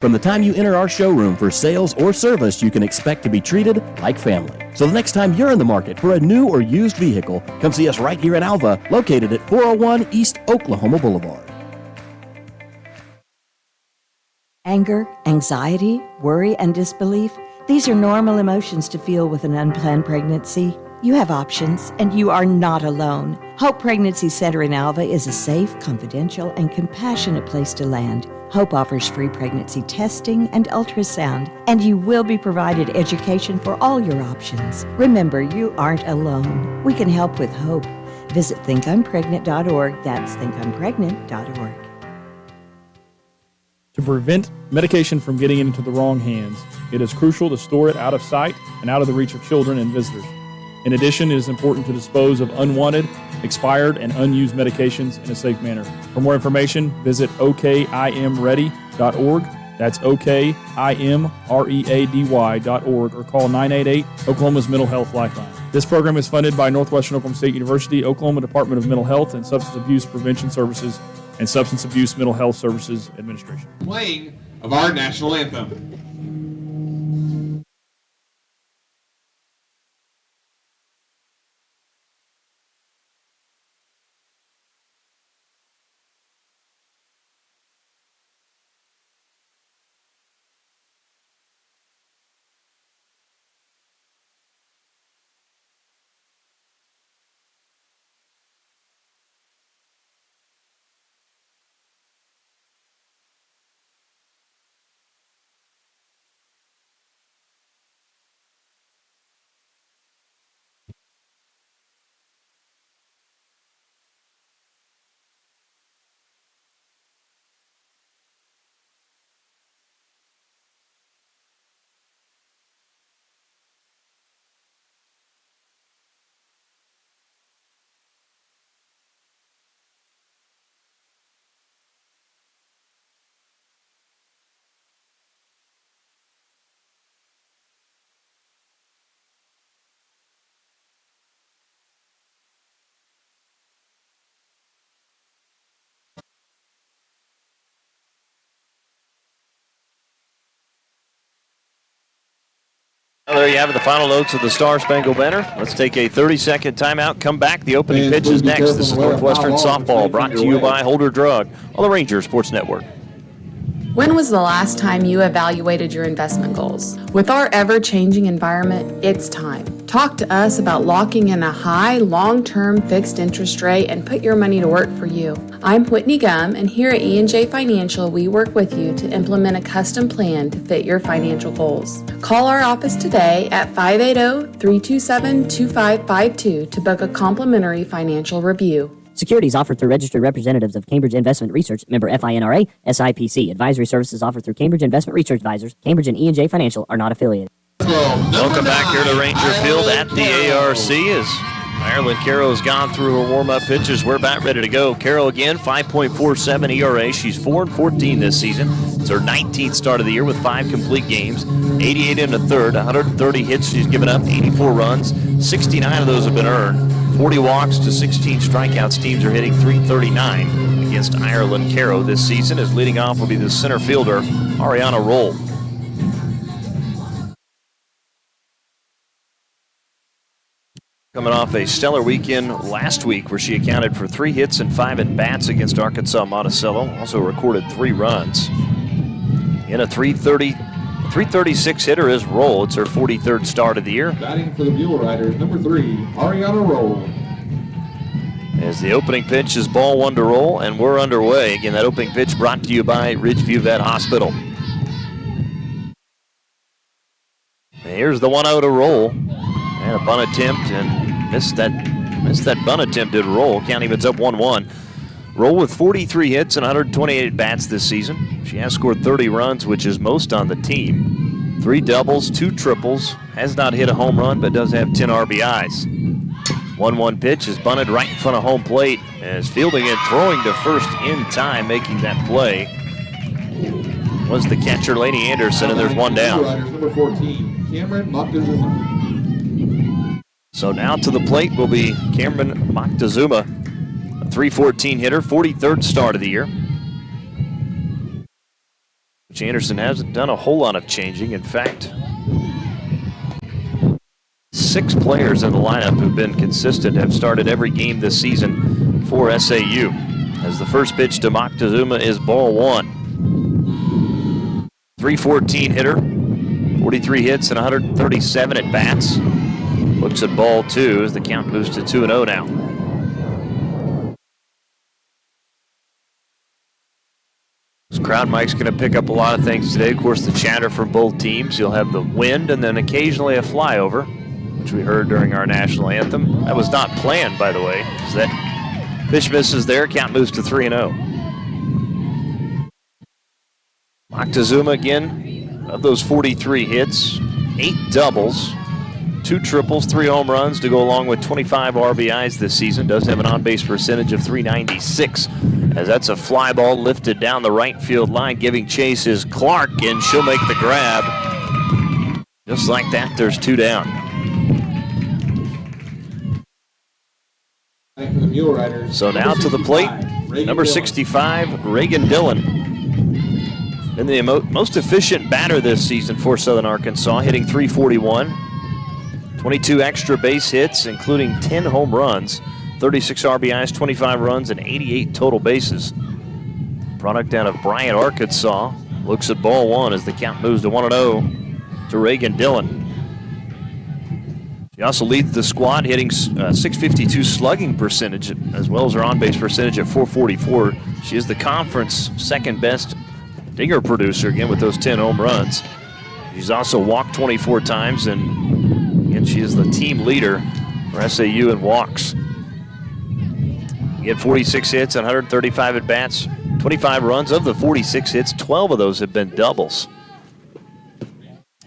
From the time you enter our showroom for sales or service, you can expect to be treated like family. So the next time you're in the market for a new or used vehicle, come see us right here in Alva, located at 401 East Oklahoma Boulevard. Anger, anxiety, worry, and disbelief, these are normal emotions to feel with an unplanned pregnancy. You have options, and you are not alone. Hope Pregnancy Center in Alva is a safe, confidential, and compassionate place to land. Hope offers free pregnancy testing and ultrasound, and you will be provided education for all your options. Remember, you aren't alone. We can help with hope. Visit thinkimpregnant.org. That's thinkimpregnant.org. To prevent medication from getting into the wrong hands, it is crucial to store it out of sight and out of the reach of children and visitors. In addition, it is important to dispose of unwanted, expired, and unused medications in a safe manner. For more information, visit okimready.org. That's okimready.org, or call 988 Oklahoma's Mental Health Lifeline. This program is funded by Northwestern Oklahoma State University, Oklahoma Department of Mental Health and Substance Abuse Prevention Services, and Substance Abuse Mental Health Services Administration. Playing of our national anthem. Well, there you have it, the final notes of the Star Spangled Banner. Let's take a 30-second timeout, come back. The opening pitch is next. This is Northwestern Softball, brought to you by Holder Drug on the Ranger Sports Network. When was the last time you evaluated your investment goals? With our ever-changing environment, it's time. Talk to us about locking in a high, long-term fixed interest rate and put your money to work for you. I'm Whitney Gum, and here at E&J Financial, we work with you to implement a custom plan to fit your financial goals. Call our office today at 580-327-2552 to book a complimentary financial review. Securities offered through registered representatives of Cambridge Investment Research, member FINRA, SIPC. Advisory services offered through Cambridge Investment Research Advisors. Cambridge and E&J Financial are not affiliated. Welcome back here to Ranger Field at the ARC as Ireland Carroll's gone through her warm-up pitches. We're about ready to go. Carroll again, 5.47 ERA. She's 4-14 this season. It's her 19th start of the year with 5 complete games, 88 in the third, 130 hits she's given up, 84 runs, 69 of those have been earned. 40 walks to 16 strikeouts. Teams are hitting .339 against Ireland Carroll this season. As leading off will be the center fielder, Ariana Roll. Coming off a stellar weekend last week where she accounted for 3 hits and 5 at-bats against Arkansas Monticello. Also recorded 3 runs. In a .336 hitter is Roll. It's her 43rd start of the year. Batting for the Buell Riders, number 3, Ariana Roll. As the opening pitch is ball 1 to Roll, and we're underway. Again, that opening pitch brought to you by Ridgeview Vet Hospital. And here's the 1-0 to Roll. And a bunt attempt, and missed that bunt attempt did Roll. Count evens up 1-1. Roll with 43 hits and 128 at-bats this season. She has scored 30 runs, which is most on the team. 3 doubles, 2 triples. Has not hit a home run, but does have 10 RBIs. 1-1 pitch is bunted right in front of home plate. As fielding it, throwing to first in time, making that play was the catcher, Lainey Anderson, and there's 1 down. Number 14, Cameron Moctezuma. So now to the plate will be Cameron Moctezuma, a .314 hitter, 43rd start of the year. Anderson hasn't done a whole lot of changing. In fact, 6 players in the lineup who've been consistent have started every game this season for SAU. As the first pitch to Moctezuma is ball 1. 314 hitter, 43 hits and 137 at bats. Looks at ball 2 as the count moves to 2-0 now. This crowd mic's going to pick up a lot of things today. Of course, the chatter from both teams. You'll have the wind and then occasionally a flyover, which we heard during our national anthem. That was not planned, by the way. So that pitch misses there. Count moves to 3-0. Moctezuma again, of those 43 hits, 8 doubles, 2 triples, 3 home runs to go along with 25 RBIs this season. Does have an on-base percentage of .396, as that's a fly ball lifted down the right field line. Giving chase is Clark, and she'll make the grab. Just like that, there's 2 down. So now to the plate, number 65, Reagan Dillon. Been the most efficient batter this season for Southern Arkansas, hitting .341. 22 extra base hits, including 10 home runs, 36 RBIs, 25 runs, and 88 total bases. Product out of Bryant, Arkansas. Looks at ball 1 as the count moves to 1-0 to Reagan Dillon. She also leads the squad, hitting .652 slugging percentage, as well as her on-base percentage at .444. She is the conference second best dinger producer, again, with those 10 home runs. She's also walked 24 times, and she is the team leader for SAU in walks. He had 46 hits and 135 at-bats, 25 runs. Of the 46 hits, 12 of those have been doubles.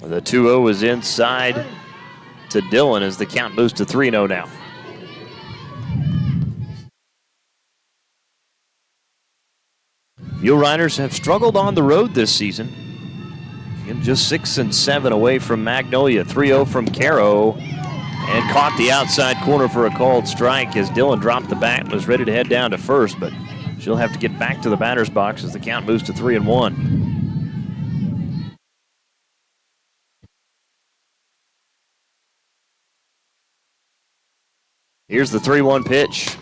The 2-0 is inside to Dillon as the count moves to 3-0 now. Mule Riders have struggled on the road this season. Just 6 and 7 away from Magnolia. 3-0 from Caro, and caught the outside corner for a called strike as Dillon dropped the bat and was ready to head down to first, but she'll have to get back to the batter's box as the count moves to 3-1. Here's the 3-1 pitch.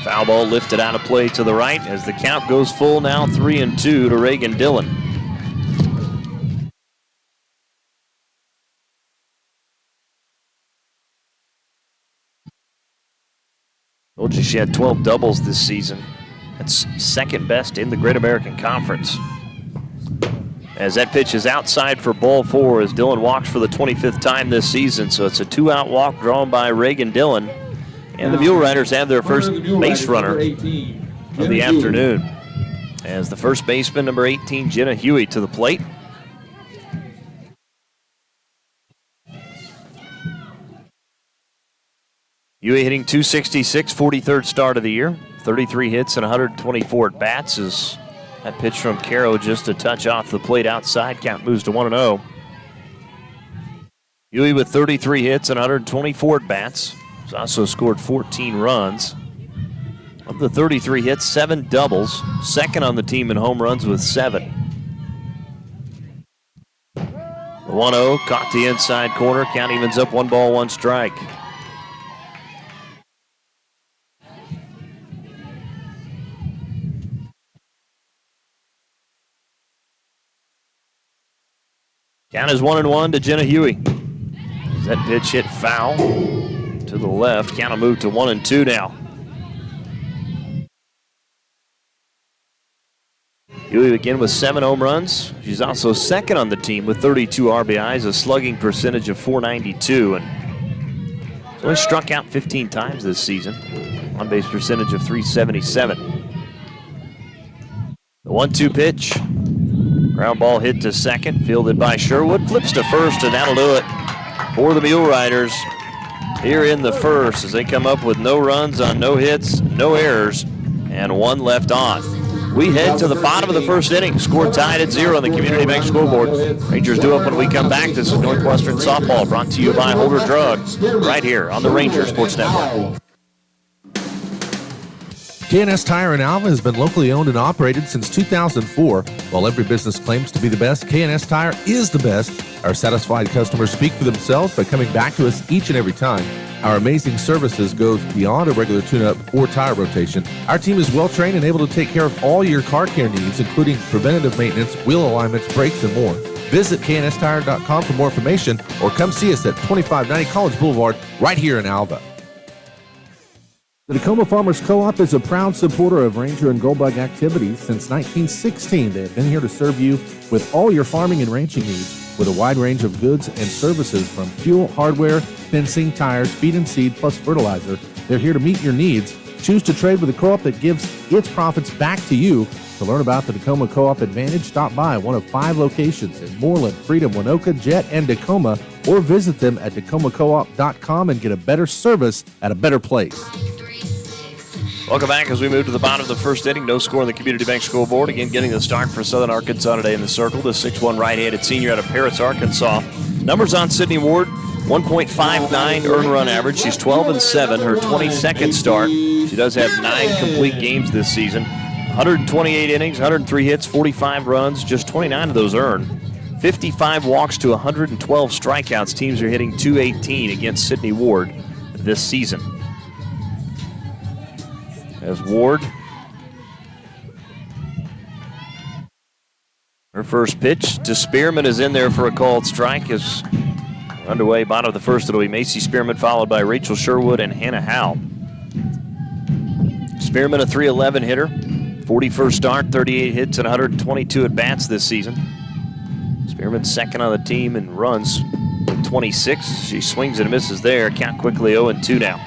Foul ball lifted out of play to the right as the count goes full now, 3-2 to Reagan Dillon. Told you she had 12 doubles this season. That's second best in the Great American Conference. As that pitch is outside for ball 4 as Dillon walks for the 25th time this season. So it's a 2-out walk drawn by Reagan Dillon. And the Mule Riders have their first base runner of the afternoon, as the first baseman, number 18, Jenna Huey, to the plate. Huey hitting .266, 43rd start of the year, 33 hits and 124 at bats. As that pitch from Caro just a touch off the plate outside, count moves to 1-0. Huey with 33 hits and 124 at bats. He's also scored 14 runs. Of the 33 hits, 7 doubles. Second on the team in home runs with 7. The 1-0 caught the inside corner. Count evens up 1 ball, 1 strike. Count is 1-1 to Jenna Huey. As that pitch hit foul to the left, count will move to 1-2 now. Huey again with 7 home runs. She's also second on the team with 32 RBIs, a slugging percentage of .492, and she's only struck out 15 times this season. On-base percentage of .377. The 1-2 pitch. Ground ball hit to second, fielded by Sherwood. Flips to first, and that'll do it for the Mule Riders here in the first, as they come up with no runs on no hits, no errors, and 1 left on. We head to the bottom of the first inning. Score tied at 0 on the Community Bank scoreboard. Rangers do up when we come back. This is Northwestern Softball, brought to you by Holder Drug, right here on the Ranger Sports Network. K&S Tire in Alva has been locally owned and operated since 2004. While every business claims to be the best, K&S Tire is the best. Our satisfied customers speak for themselves by coming back to us each and every time. Our amazing services goes beyond a regular tune-up or tire rotation. Our team is well-trained and able to take care of all your car care needs, including preventative maintenance, wheel alignments, brakes, and more. Visit knstire.com for more information or come see us at 2590 College Boulevard right here in Alva. The Tacoma Farmers Co-op is a proud supporter of Ranger and Goldbug activities since 1916. They have been here to serve you with all your farming and ranching needs with a wide range of goods and services from fuel, hardware, fencing, tires, feed and seed, plus fertilizer. They're here to meet your needs. Choose to trade with a co-op that gives its profits back to you. To learn about the Tacoma Co-op Advantage, stop by one of 5 locations in Moreland, Freedom, Winoka, Jet, and Tacoma, or visit them at tacomacoop.com and get a better service at a better place. Welcome back as we move to the bottom of the first inning. No score on the Community Bank scoreboard. Again, getting the start for Southern Arkansas today in the circle. The 6'1" right-handed senior out of Paris, Arkansas. Numbers on Sydney Ward, 1.59 earned run average. She's 12-7, her 22nd start. She does have 9 complete games this season. 128 innings, 103 hits, 45 runs, just 29 of those earned. 55 walks to 112 strikeouts. Teams are hitting .218 against Sydney Ward this season. As Ward, her first pitch to Spearman is in there for a called strike. Is underway, bottom of the first. It'll be Macy Spearman followed by Rachel Sherwood and Hannah Howe. Spearman a .311 hitter, 41st start, 38 hits and 122 at-bats this season. Spearman second on the team in runs with 26. She swings and misses there. Count quickly 0-2 now.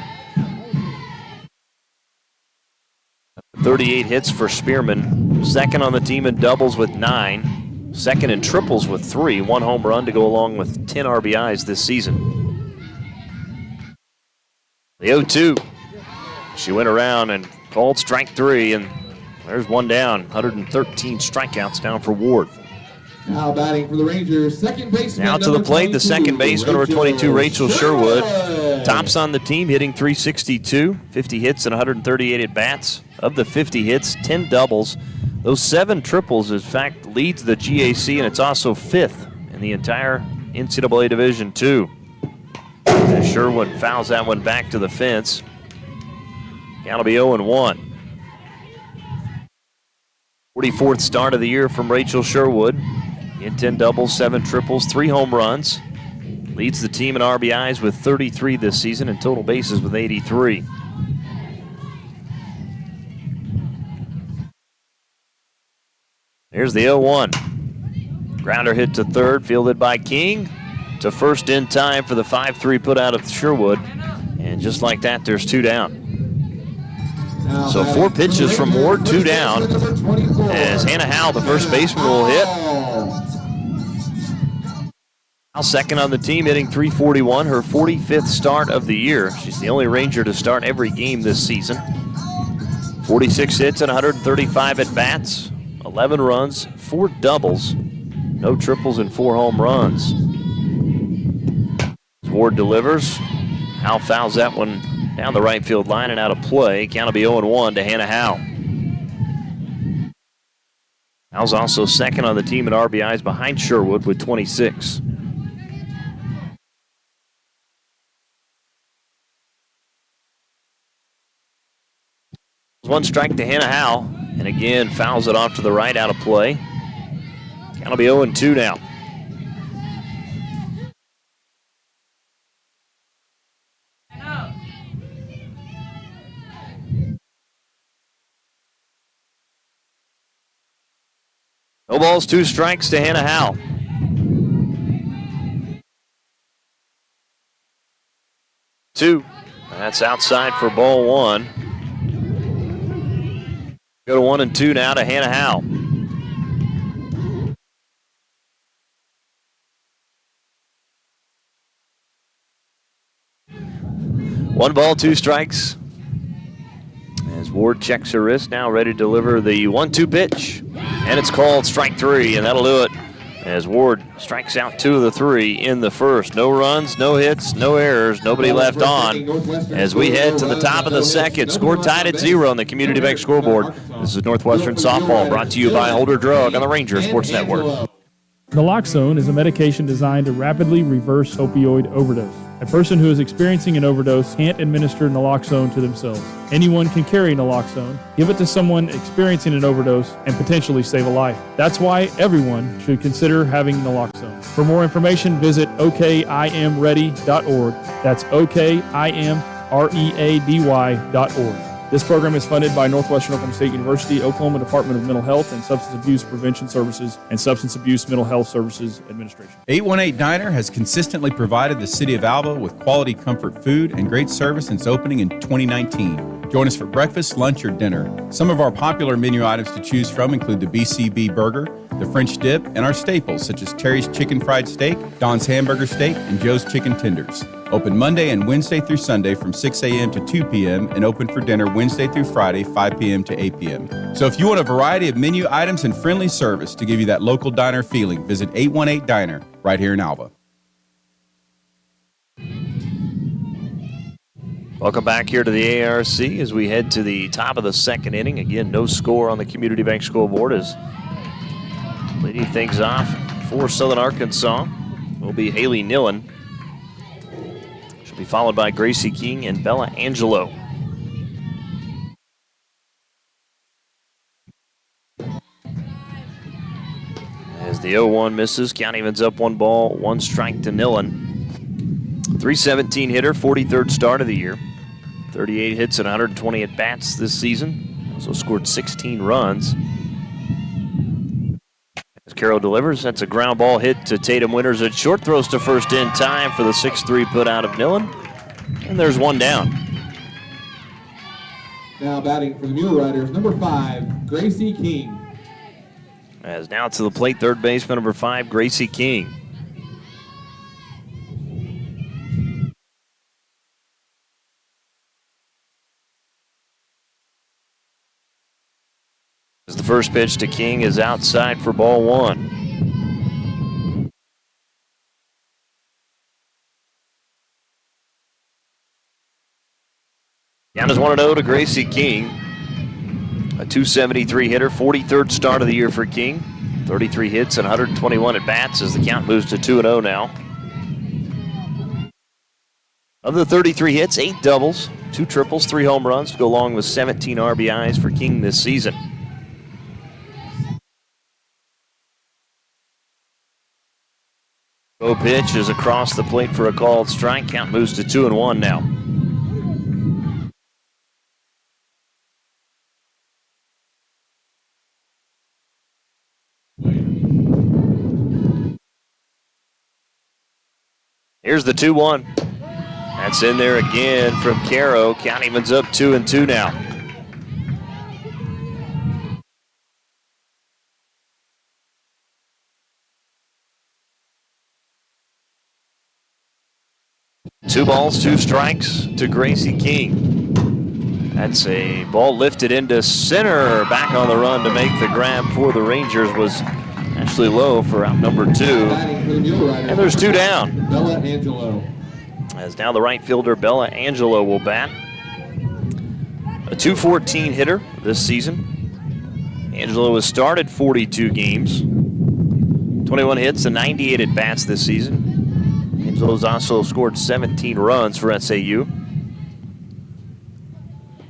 38 hits for Spearman. Second on the team in doubles with 9. Second in triples with 3. 1 home run to go along with 10 RBIs this season. The 0-2. She went around and called strike 3, and there's one down. 113 strikeouts down for Ward. Now batting for the Rangers, second baseman. Now to the plate, the second baseman, number 22, Rachel Sherwood. Tops on the team, hitting .362, 50 hits and 138 at-bats. Of the 50 hits, 10 doubles. Those 7 triples, in fact, leads the GAC, and it's also 5th in the entire NCAA Division II. As Sherwood fouls that one back to the fence. Count will be 0-1. 44th start of the year from Rachel Sherwood. In 10 doubles, 7 triples, 3 home runs. Leads the team in RBIs with 33 this season and total bases with 83. Here's the 0-1. Grounder hit to third, fielded by King. To first in time for the 5-3 put out of Sherwood. And just like that, there's 2 down. So 4 pitches from Ward, 2 down. As Hannah Howe, the first baseman, will hit. Howe second on the team, hitting .341, her 45th start of the year. She's the only Ranger to start every game this season. 46 hits and 135 at-bats, 11 runs, 4 doubles, no triples and 4 home runs. Ward delivers. Howe fouls that one down the right field line and out of play. Count will be 0-1 to Hannah Howe. Howe's also second on the team in RBIs behind Sherwood with 26. One strike to Hannah Howe, and again fouls it off to the right, out of play. Count will be 0-2 now. No balls, 2 strikes to Hannah Howe. Two. That's outside for ball 1. Go to 1-2 now to Hannah Howe. One ball, 2 strikes. As Ward checks her wrist, now ready to deliver the 1-2 pitch. And it's called strike 3, and that'll do it. as Ward strikes out 2 of the 3 in the first. No runs, no hits, no errors, nobody left on. As we head to the top of the second, score tied at 0 on the Community Bank scoreboard. This is Northwestern Softball, brought to you by Holder Drug on the Ranger Sports Network. Naloxone is a medication designed to rapidly reverse opioid overdose. A person who is experiencing an overdose can't administer naloxone to themselves. Anyone can carry naloxone, give it to someone experiencing an overdose, and potentially save a life. That's why everyone should consider having naloxone. For more information, visit okimready.org. That's okimready.org. This program is funded by Northwestern Oklahoma State University, Oklahoma Department of Mental Health and Substance Abuse Prevention Services, and Substance Abuse Mental Health Services Administration. 818 Diner has consistently provided the city of Alva with quality comfort food and great service since opening in 2019. Join us for breakfast, lunch, or dinner. Some of our popular menu items to choose from include the BCB burger, the French dip, and our staples such as Terry's Chicken Fried Steak, Don's Hamburger Steak, and Joe's Chicken Tenders. Open Monday and Wednesday through Sunday from 6 a.m. to 2 p.m. and open for dinner Wednesday through Friday, 5 p.m. to 8 p.m. So if you want a variety of menu items and friendly service to give you that local diner feeling, visit 818 Diner right here in Alva. Welcome back here to the ARC as we head to the top of the second inning. Again, no score on the Community Bank scoreboard as leading things off for Southern Arkansas will be Haley Nillen. She'll be followed by Gracie King and Bella Angelo. As the 0-1 misses, count evens up 1 ball, 1 strike to Nillen. 317 hitter, 43rd start of the year. 38 hits and 120 at-bats this season. Also scored 16 runs. As Carroll delivers, that's a ground ball hit to Tatum Winters at short. Throws to first in time for the 6-3 put out of Nillen. And there's 1 down. Now batting for the Mule Riders, number 5, Gracie King. As now to the plate, third baseman, number 5, Gracie King. As the first pitch to King is outside for ball 1. Down is 1-0 to Gracie King. A 273 hitter, 43rd start of the year for King. 33 hits and 121 at bats as the count moves to 2-0 now. Of the 33 hits, 8 doubles, 2 triples, 3 home runs to go along with 17 RBIs for King this season. Go pitch is across the plate for a called strike. Count moves to 2-1 now. Here's the 2-1. That's in there again from Caro. Count evens up 2-2 now. Two balls, 2 strikes to Gracie King. That's a ball lifted into center. Back on the run to make the grab for the Rangers was actually low for out number 2. And there's 2 down. Bella Angelo. As now the right fielder Bella Angelo will bat. A 214 hitter this season. Angelo has started 42 games. 21 hits and 98 at bats this season. Angelo's also scored 17 runs for SAU.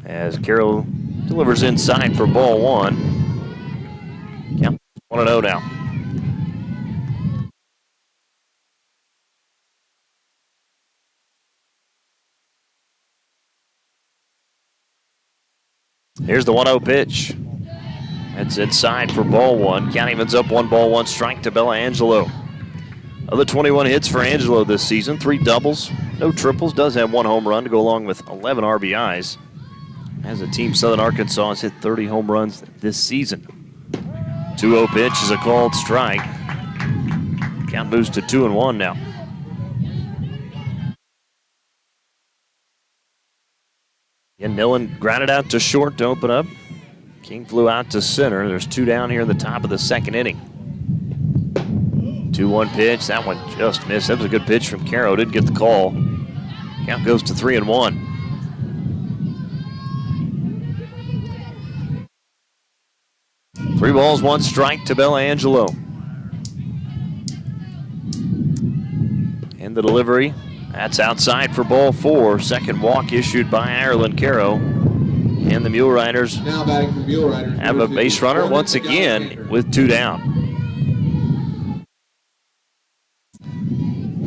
As Carroll delivers inside for ball 1. Count 1-0 now. Here's the 1-0 pitch. That's inside for ball 1. Count evens up 1 ball, 1 strike to Bella Angelo. Of the 21 hits for Angelo this season, 3 doubles, no triples, does have 1 home run to go along with 11 RBIs. As a team, Southern Arkansas has hit 30 home runs this season. 2-0 pitch is a called strike. Count moves to 2-1 now. Again, Nillen grounded out to short to open up. King flew out to center. There's 2 down here in the top of the second inning. 2-1 pitch. That one just missed. That was a good pitch from Caro. Didn't get the call. Count goes to 3-1. Three balls, one strike to Belangelo. And the delivery, that's outside for ball 4. Second walk issued by Ireland Caro. And the Mule Riders Now batting for Mule Riders. have a base runner once again with 2 down.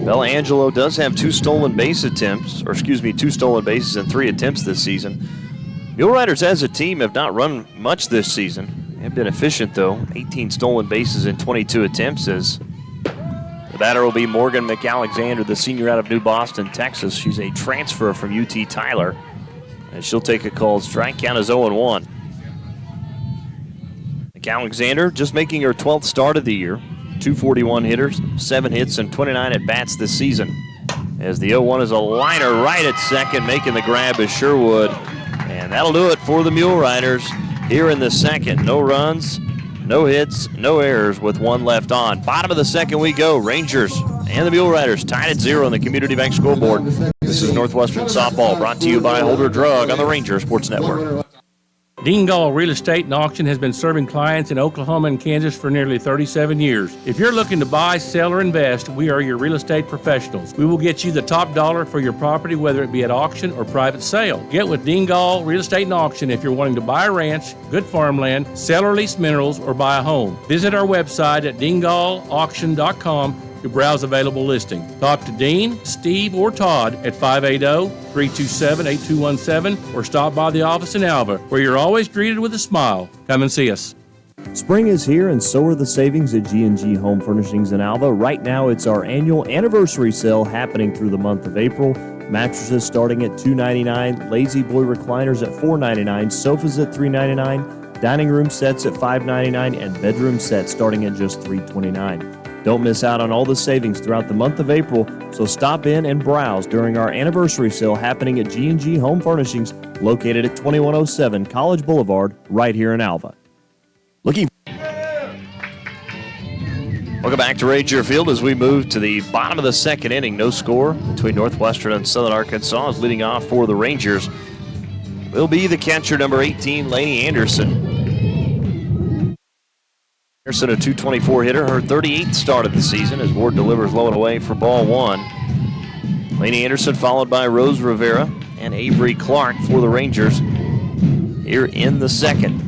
Belangelo does have 2 stolen base attempts, or 2 stolen bases in 3 attempts this season. Mule Riders as a team have not run much this season. Have been efficient though, 18 stolen bases in 22 attempts as the batter will be Morgan McAlexander, the senior out of New Boston, Texas. She's a transfer from UT Tyler. And she'll take a called strike. Count is 0-1. McAlexander just making her 12th start of the year. 241 hitters, 7 hits, and 29 at-bats this season. As the 0-1 is a liner right at second, making the grab is Sherwood. And that'll do it for the Mule Riders here in the second. No runs, no hits, no errors with 1 left on. Bottom of the second we go. Rangers and the Mule Riders tied at 0 on the Community Bank scoreboard. This is Northwestern Softball, brought to you by Holder Drug on the Ranger Sports Network. Dean Gall Real Estate and Auction has been serving clients in Oklahoma and Kansas for nearly 37 years. If you're looking to buy, sell, or invest, we are your real estate professionals. We will get you the top dollar for your property, whether it be at auction or private sale. Get with Dean Gall Real Estate and Auction if you're wanting to buy a ranch, good farmland, sell or lease minerals, or buy a home. Visit our website at deangallauction.com to browse available listings. Talk to Dean, Steve, or Todd at 580-327-8217 or stop by the office in Alva, where you're always greeted with a smile. Come and see us. Spring is here, and so are the savings at G&G Home Furnishings in Alva. Right now, it's our annual anniversary sale happening through the month of April. Mattresses starting at $299, Lazy Boy recliners at $499, sofas at $399, dining room sets at $599, and bedroom sets starting at just $329. Don't miss out on all the savings throughout the month of April, so stop in and browse during our anniversary sale happening at G&G Home Furnishings, located at 2107 College Boulevard, right here in Alva. Welcome back to Ranger Field as we move to the bottom of the second inning. No score between Northwestern and Southern Arkansas. Is leading off for the Rangers will be the catcher, number 18, Lainey Anderson. Anderson, a .224 hitter, her 38th start of the season as Ward delivers low and away for ball 1. Lainey Anderson followed by Rose Rivera and Avery Clark for the Rangers here in the second.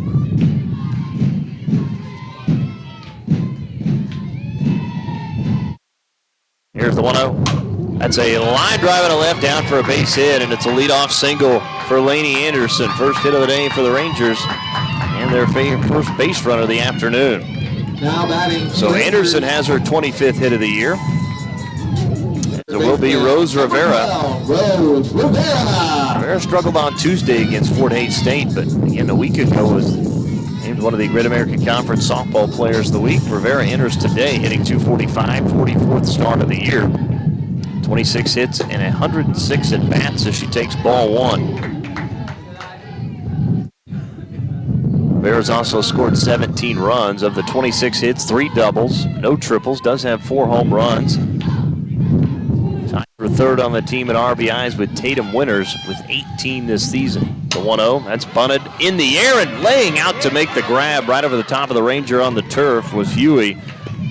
Here's the 1-0. That's a line drive and a left down for a base hit, and it's a leadoff single for Lainey Anderson. First hit of the day for the Rangers and their first base runner of the afternoon. Now batting. So Anderson has her 25th hit of the year. It will be Rose Rivera. Rose Rivera. Rivera struggled on Tuesday against Fort Hays State, but again, a week ago was named one of the Great American Conference Softball Players of the Week. Rivera enters today hitting .245, 44th start of the year. 26 hits and 106 at-bats as she takes ball 1. Rivera's also scored 17 runs. Of the 26 hits, 3 doubles, no triples, does have 4 home runs. Tied for third on the team in RBIs with Tatum Winters with 18 this season. The 1-0, that's bunted in the air and laying out to make the grab right over the top of the Ranger on the turf was Huey.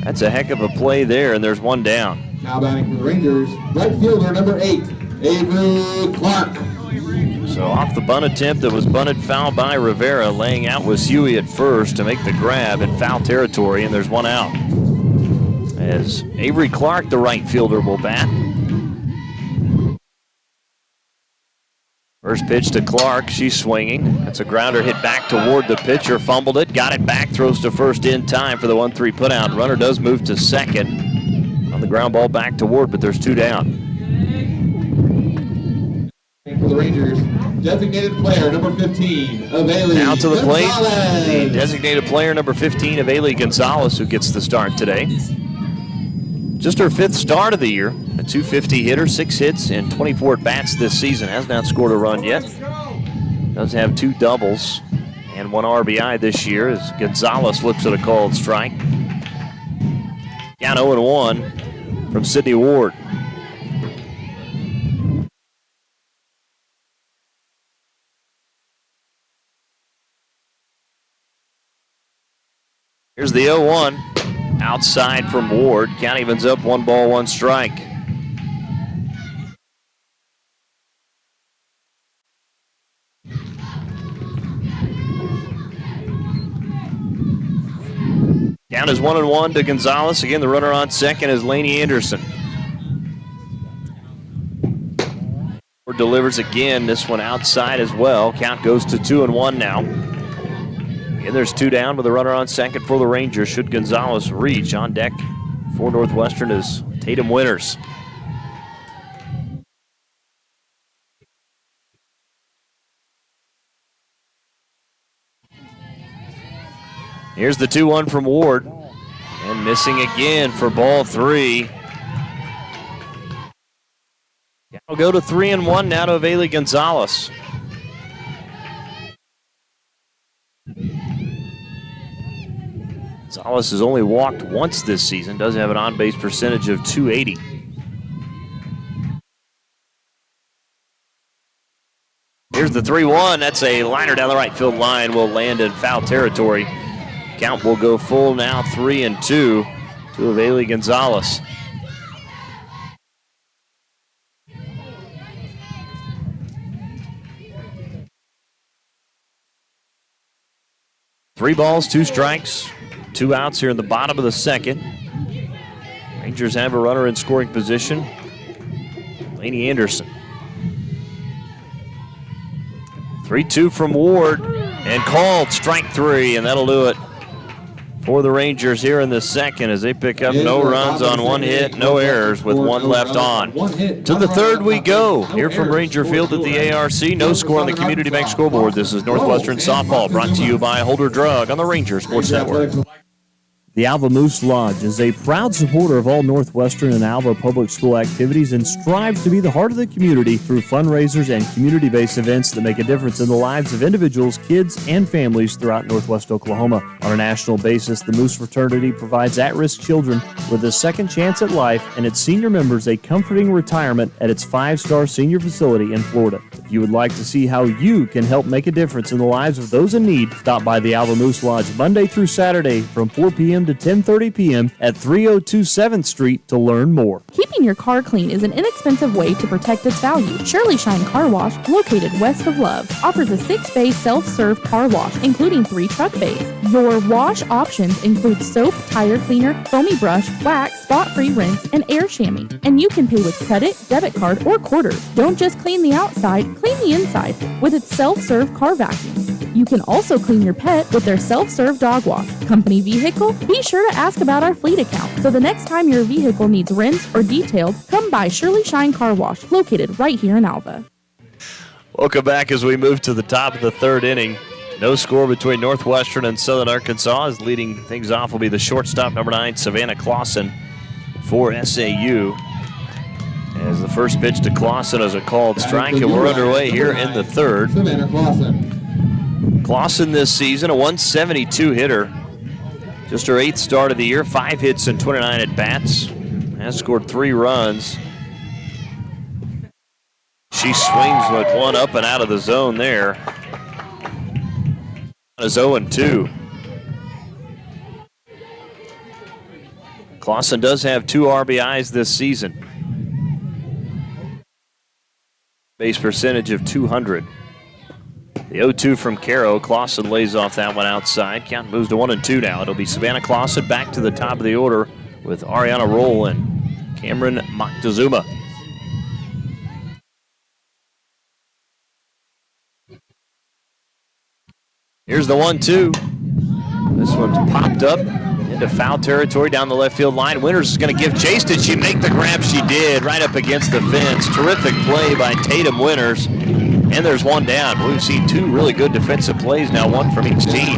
That's a heck of a play there, and there's 1 down. Now batting for the Rangers, right fielder number 8, Avery Clark. So off the bunt attempt that was bunted foul by Rivera, laying out was Huey at first to make the grab in foul territory, and there's 1 out. As Avery Clark, the right fielder, will bat. First pitch to Clark, she's swinging. That's a grounder hit back toward the pitcher, fumbled it, got it back, throws to first in time for the 1-3 putout. Runner does move to second on the ground ball back to Ward, but there's 2 down. For the Rangers, designated player number 15, Aveli Now to the plate, Gonzalez. the designated player number 15, Aveli Gonzalez, who gets the start today. Just her 5th start of the year, a .250 hitter, 6 hits and 24 at-bats this season. Has not scored a run yet. Does have 2 doubles and 1 RBI this year as Gonzalez looks at a called strike. Down 0-1 from Sydney Ward. Here's the 0-1. Outside from Ward. Count evens up 1 ball, 1 strike. Count is 1-1 to Gonzalez. Again, the runner on second is Laney Anderson. Ward delivers again. This one outside as well. Count goes to 2-1 now. And there's 2 down with a runner on second for the Rangers. Should Gonzalez reach, on deck for Northwestern is Tatum Winters. Here's the 2-1 from Ward. And missing again for ball 3. We'll go to 3-1 now to Aveli Gonzalez. Gonzalez has only walked once this season, does have an on-base percentage of .280. Here's the 3-1. That's a liner down the right field line. Will land in foul territory. Count will go full now, 3-2 to Aveli Gonzalez. Three balls, 2 strikes, 2 outs here in the bottom of the second. Rangers have a runner in scoring position, Laney Anderson. 3-2 from Ward, and called strike 3, and that'll do it for the Rangers here in the second as they pick up no runs on 1 hit, no errors with 1 left on. To the third we go. Here from Ranger Field at the ARC. No score on the Community Bank scoreboard. This is Northwestern Softball, brought to you by Holder Drug on the Ranger Sports Network. The Alva Moose Lodge is a proud supporter of all Northwestern and Alva public school activities and strives to be the heart of the community through fundraisers and community-based events that make a difference in the lives of individuals, kids, and families throughout Northwest Oklahoma. On a national basis, the Moose Fraternity provides at-risk children with a second chance at life and its senior members a comforting retirement at its 5-star senior facility in Florida. If you would like to see how you can help make a difference in the lives of those in need, stop by the Alva Moose Lodge Monday through Saturday from 4 p.m. to 10:30 p.m. at 302 7th Street to learn more. Keeping your car clean is an inexpensive way to protect its value. Shirley Shine Car Wash, located west of Love, offers a 6-bay self-serve car wash, including 3 truck bays. Your wash options include soap, tire cleaner, foamy brush, wax, spot-free rinse, and air chamois. And you can pay with credit, debit card, or quarters. Don't just clean the outside, clean the inside with its self-serve car vacuum. You can also clean your pet with their self-serve dog wash. Company vehicle? Be sure to ask about our fleet account. So the next time your vehicle needs rinsed or detailed, come by Shirley Shine Car Wash, located right here in Alva. Welcome back as we move to the top of the third inning. No score between Northwestern and Southern Arkansas. As leading things off will be the shortstop, number 9, Savannah Clausen for SAU. As the first pitch to Clausen is a called strike, and we're underway here in the third. Savannah Clausen. Clausen this season, a 172 hitter. Just her 8th start of the year, 5 hits and 29 at-bats. Has scored 3 runs. She swings with one up and out of the zone there. Is 0-2. Clausen does have 2 RBIs this season. Base percentage of .200. The 0-2 from Caro. Clausen lays off that one outside. Count moves to 1-2 now. It'll be Savannah Clausen back to the top of the order with Ariana Roll and Cameron Moctezuma. Here's the 1-2. This one's popped up into foul territory down the left field line. Winters is going to give chase. Did she make the grab? She did, right up against the fence. Terrific play by Tatum Winters. And there's one down. We've seen 2 really good defensive plays now, 1 from each team.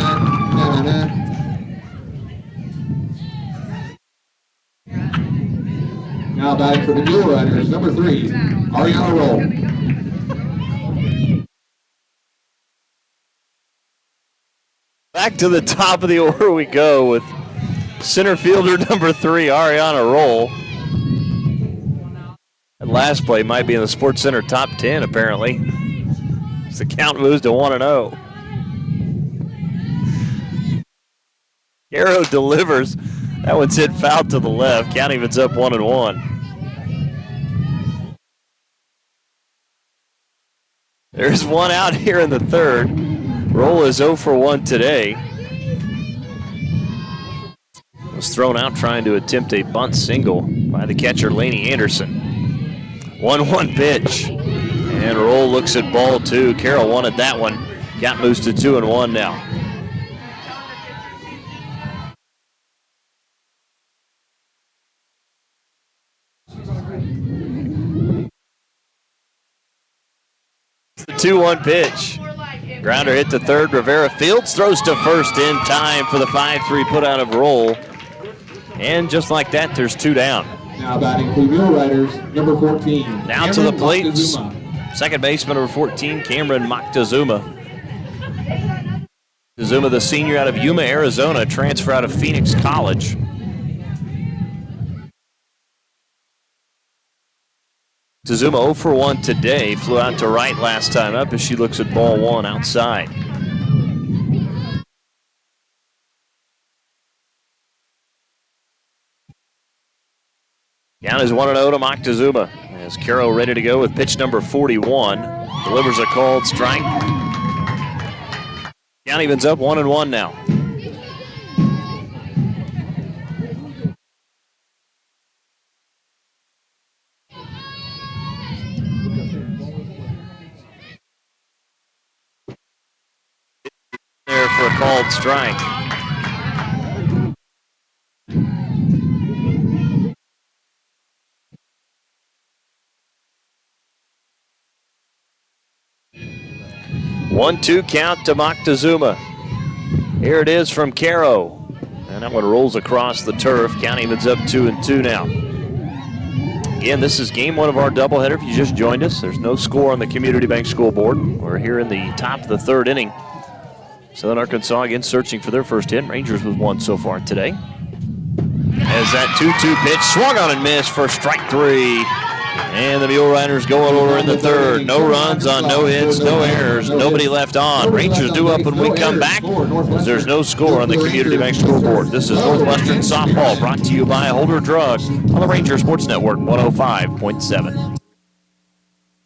Now back for the dual runners, number 3, Ariana Roll. Back to the top of the order we go with Center fielder number 3, Ariana Roll. That last play might be in the Sports Center top 10, apparently. As the count moves to 1-0. Caro delivers. That one's hit foul to the left. Count evens up 1-1. There's one out here in the third. Roll is 0 for 1 today. Was thrown out trying to attempt a bunt single by the catcher, Laney Anderson. 1-1 pitch. And Roll looks at ball 2. Carroll wanted that one. Count moves to 2-1 now. The 2-1 pitch. Grounder hit to third. Rivera Fields throws to first in time for the 5-3 put out of Roll. And just like that, there's 2 down. Now batting for the Mule Riders, number 14. Now to the plates. Second baseman, number 14, Cameron Moctezuma. Moctezuma, the senior out of Yuma, Arizona, transfer out of Phoenix College. Moctezuma 0 for 1 today. Flew out to right last time up as she looks at ball 1 outside. Count is 1-0 to Moctezuma. As Caro ready to go with pitch number 41. Delivers a called strike. Count evens up 1-1 now. There for a called strike. One-two count to Moctezuma. Here it is from Caro. And that one rolls across the turf. Count evens up 2-2 now. Again, this is game 1 of our doubleheader. If you just joined us, there's no score on the Community Bank scoreboard. We're here in the top of the 3rd inning. Southern Arkansas again searching for their first hit. Rangers with 1 so far today. As that 2-2 pitch swung on and missed for strike 3. And the Mule Riders go over in the 3rd. No runs on no hits, no errors, nobody left on. Rangers due up when we come back, as there's no score on the Community Bank scoreboard. This is Northwestern Softball, brought to you by Holder Drug on the Ranger Sports Network 105.7.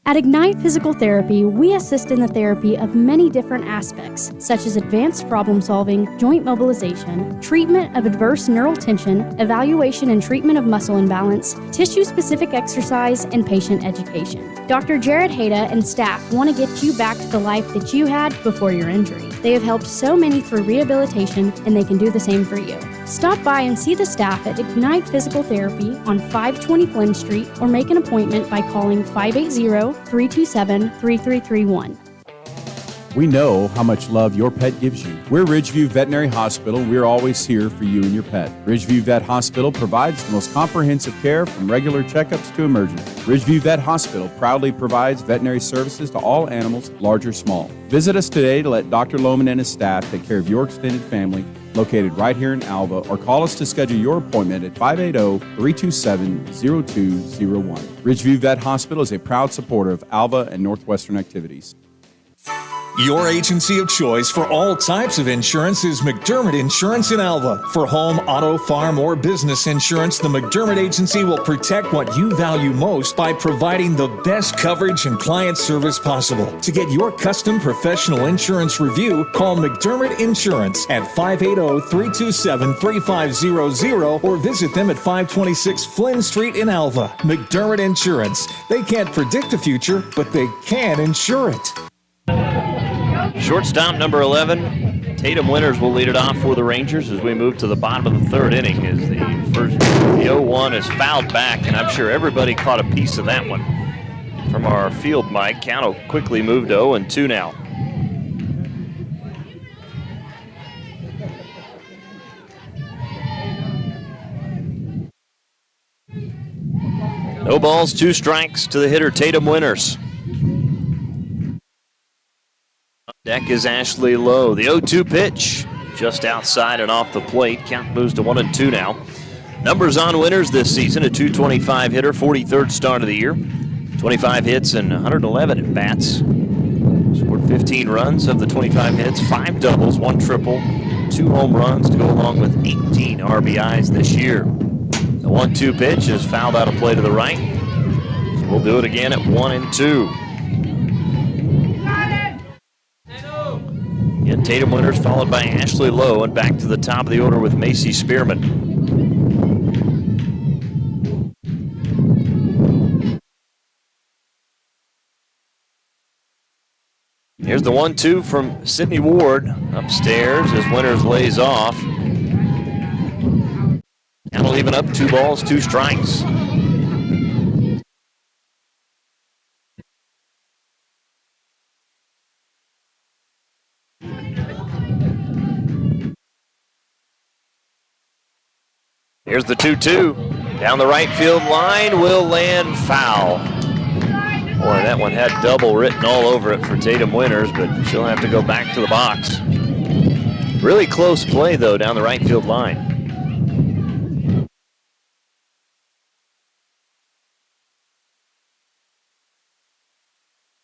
At Ignite Physical Therapy, we assist in the therapy of many different aspects, such as advanced problem solving, joint mobilization, treatment of adverse neural tension, evaluation and treatment of muscle imbalance, tissue-specific exercise, and patient education. Dr. Jared Hayda and staff want to get you back to the life that you had before your injury. They have helped so many through rehabilitation, and they can do the same for you. Stop by and see the staff at Ignite Physical Therapy on 520 Flynn Street, or make an appointment by calling 580-327-3331. We know how much love your pet gives you. We're Ridgeview Veterinary Hospital. We're always here for you and your pet. Ridgeview Vet Hospital provides the most comprehensive care from regular checkups to emergency. Ridgeview Vet Hospital proudly provides veterinary services to all animals, large or small. Visit us today to let Dr. Lohman and his staff take care of your extended family, located right here in Alva, or call us to schedule your appointment at 580-327-0201. Ridgeview Vet Hospital is a proud supporter of Alva and Northwestern activities. Your agency of choice for all types of insurance is McDermott Insurance in Alva. For home, auto, farm, or business insurance, the McDermott Agency will protect what you value most by providing the best coverage and client service possible. To get your custom professional insurance review, call McDermott Insurance at 580-327-3500 or visit them at 526 Flynn Street in Alva. McDermott Insurance. They can't predict the future, but they can insure it. Shortstop number 11, Tatum Winters will lead it off for the Rangers as we move to the bottom of the 3rd inning, as the 0-1 is fouled back, and I'm sure everybody caught a piece of that one from our field mic. Count quickly moved to 0-2 now. No balls, 2 strikes to the hitter, Tatum Winters. Deck is Ashley Lowe. The 0-2 pitch. just outside and off the plate. Count moves to 1-2 now. Numbers on winners this season: a .225 hitter, 43rd start of the year, 25 hits and 111 at bats. Scored 15 runs of the 25 hits, 5 doubles, 1 triple, 2 home runs to go along with 18 RBIs this year. The 1-2 pitch is fouled out of play to the right. So we'll do it again at 1-2. Again, Tatum Winters followed by Ashley Lowe, and back to the top of the order with Macy Spearman. Here's the 1-2 from Sydney Ward upstairs as Winters lays off. And we'll even up 2 balls, 2 strikes. Here's the 2-2. Down the right field line, will land foul. Boy, that one had double written all over it for Tatum Winters, but she'll have to go back to the box. Really close play, though, down the right field line.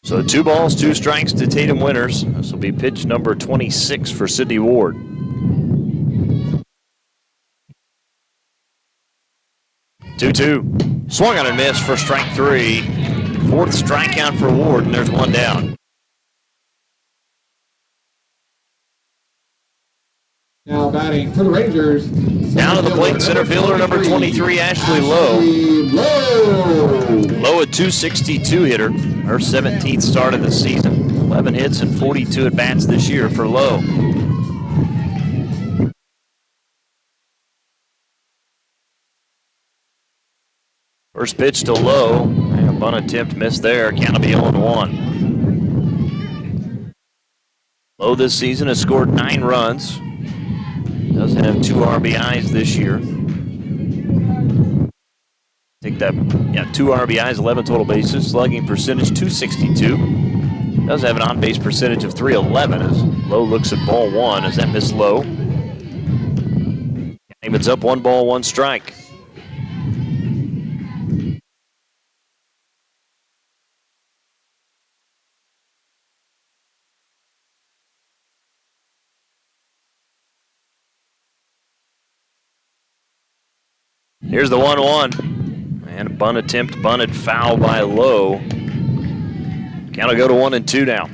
So 2 balls, 2 strikes to Tatum Winters. This will be pitch number 26 for Sydney Ward. Two-two. Swung on and missed for strike 3. 4th strikeout for Ward, and there's 1 down. Now batting for the Rangers. Down to the plate, center fielder number 23, Ashley Lowe. Lowe, a .262 hitter, her 17th start of the season. 11 hits and 42 at bats this year for Lowe. First pitch to Lowe, and a bunt attempt missed there. Count will be 0-1. Lowe this season has scored 9 runs. Does have 2 RBIs this year. Take that, 2 RBIs, 11 total bases. Slugging percentage, .262. Does have an on-base percentage of .311 as Lowe looks at ball 1 as that missed low. Evens up 1 ball, 1 strike. Here's the 1-1. And a bunt attempt, bunted foul by Lowe. Count will go to 1-2 now.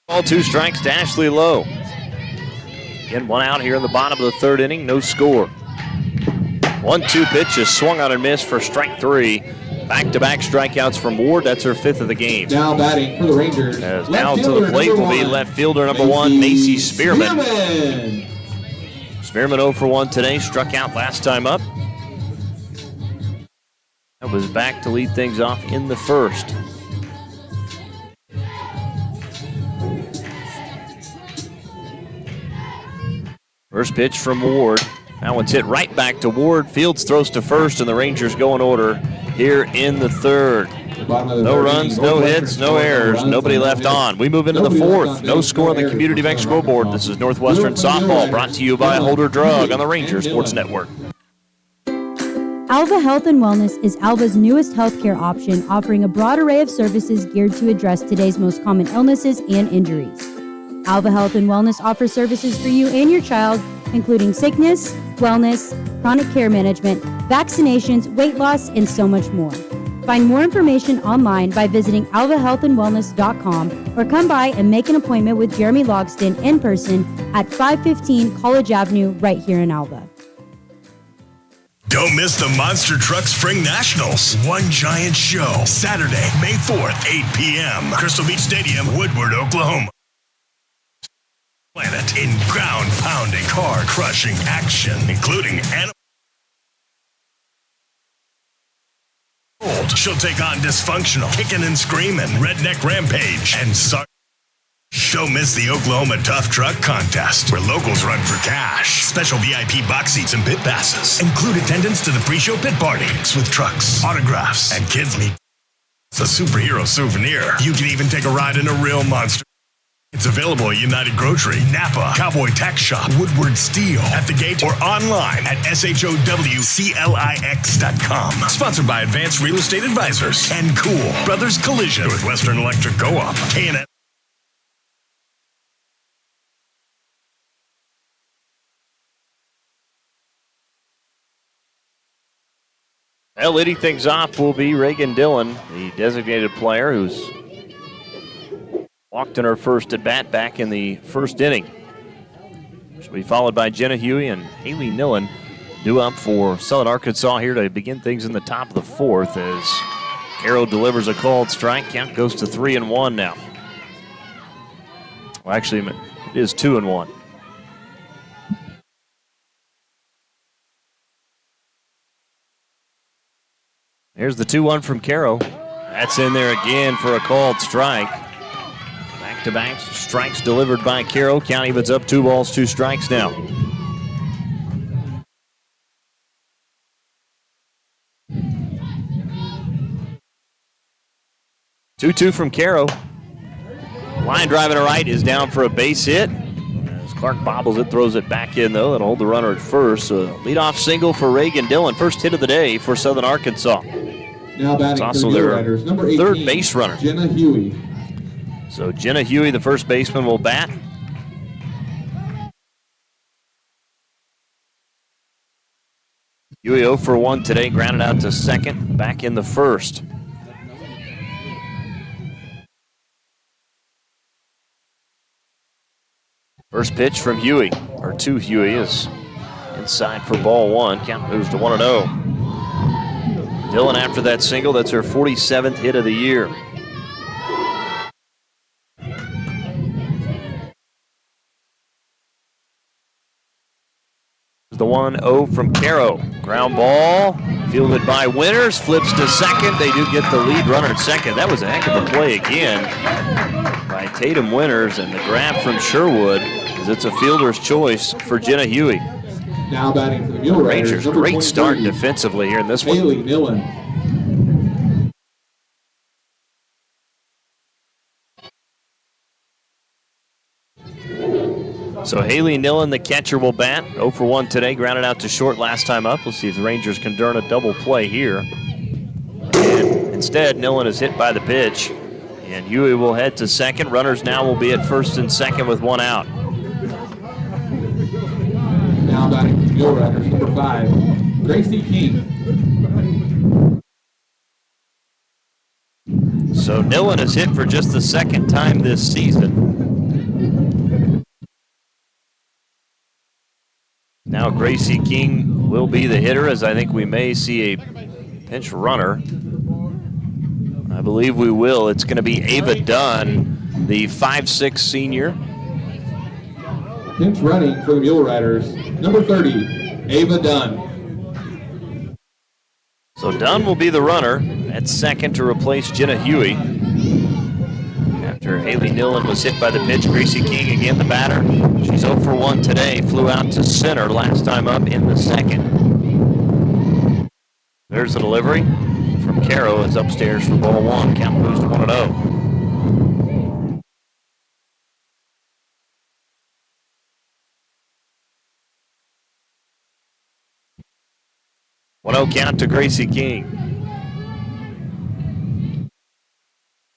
All 2 strikes to Ashley Lowe. Again, 1 out here in the bottom of the 3rd inning, no score. 1-2 pitch is swung on and missed for strike 3. Back-to-back strikeouts from Ward. That's her 5th of the game. Now batting for the Rangers. As now to the plate will be left fielder number 1, Macy Spearman. Spearman 0 for 1 today. Struck out last time up. That was back to lead things off in the 1st. First pitch from Ward. That one's hit right back to Ward. Fields throws to first, and the Rangers go in order here in the 3rd. No runs, no hits, no errors, nobody left on. We move into the 4th. No score on the Community Bank scoreboard. This is Northwestern Softball, brought to you by Holder Drug on the Ranger Sports Network. Alva Health and Wellness is Alva's newest healthcare option, offering a broad array of services geared to address today's most common illnesses and injuries. Alva Health and Wellness offers services for you and your child, including sickness, wellness, chronic care management, vaccinations, weight loss, and so much more. Find more information online by visiting alvahealthandwellness.com or come by and make an appointment with Jeremy Logston in person at 515 College Avenue right here in Alva. Don't miss the Monster Truck Spring Nationals. One giant show. Saturday, May 4th, 8 p.m. Crystal Beach Stadium, Woodward, Oklahoma. Planet in ground-pounding, car-crushing action, including animal. She'll take on dysfunctional, kicking and screaming, redneck rampage, and Don't miss the Oklahoma Tough Truck Contest, where locals run for cash. Special VIP box seats and pit passes. Include attendance to the pre-show pit party with trucks, autographs, and kids meet. It's a superhero souvenir. You can even take a ride in a real monster. It's available at United Grocery, Napa, Cowboy Tack Shop, Woodward Steel, at the gate, or online at showclix.com. Sponsored by Advanced Real Estate Advisors and Cool Brothers Collision, Northwestern Electric Co-op, KNS. Well, leading things off will be Reagan Dillon, the designated player who's walked in her first at bat back in the first inning. She'll be followed by Jenna Huey and Haley Nillen, due up for Southern Arkansas here to begin things in the top of the fourth as Caro delivers a called strike. Count goes to 3-1 now. Well, actually, it is 2-1. Here's the 2-1 from Caro. That's in there again for a called strike. Back-to-back strikes delivered by Caro. Count evens up 2 balls, 2 strikes now. Two from Caro. Line driving to right is down for a base hit. As Clark bobbles it, throws it back in though. That'll hold the runner at first. So leadoff single for Reagan Dillon. First hit of the day for Southern Arkansas. Now batting it's also for the their Riders, number 18, third base runner. Jenna Huey. So Jenna Huey, the first baseman, will bat. Huey 0 for 1 today, grounded out to second, back in the first. First pitch from Huey, or to Huey, is inside for ball 1. Count moves to 1-0. Dillon after that single, that's her 47th hit of the year. The 1-0 from Caro. Ground ball, fielded by Winters, flips to second. They do get the lead runner at second. That was a heck of a play again by Tatum Winters, and the grab from Sherwood, as it's a fielder's choice for Jenna Huey. Now batting for the Mule Riders, Rangers, great start defensively here in this one. Haley Nillen. So Haley Nillen, the catcher, will bat. 0 for 1 today, grounded out to short last time up. We'll see if the Rangers can turn a double play here. And instead, Nillen is hit by the pitch. And Huey will head to second. Runners now will be at first and second with 1 out. Now batting for the Mule Riders, number 5, Gracie King. So Nillen is hit for just the second time this season. Now Gracie King will be the hitter, as I think we may see a pinch runner. I believe we will. It's going to be Ava Dunn, the 5'6" senior. Pinch running for the Mule Riders, number 30, Ava Dunn. So Dunn will be the runner at second to replace Jenna Huey. After Haley Nillen was hit by the pitch, Gracie King again the batter. She's 0 for 1 today, flew out to center last time up in the second. There's the delivery from Caro. It's upstairs for ball 1. Count moves to 1-0. Count to Gracie King.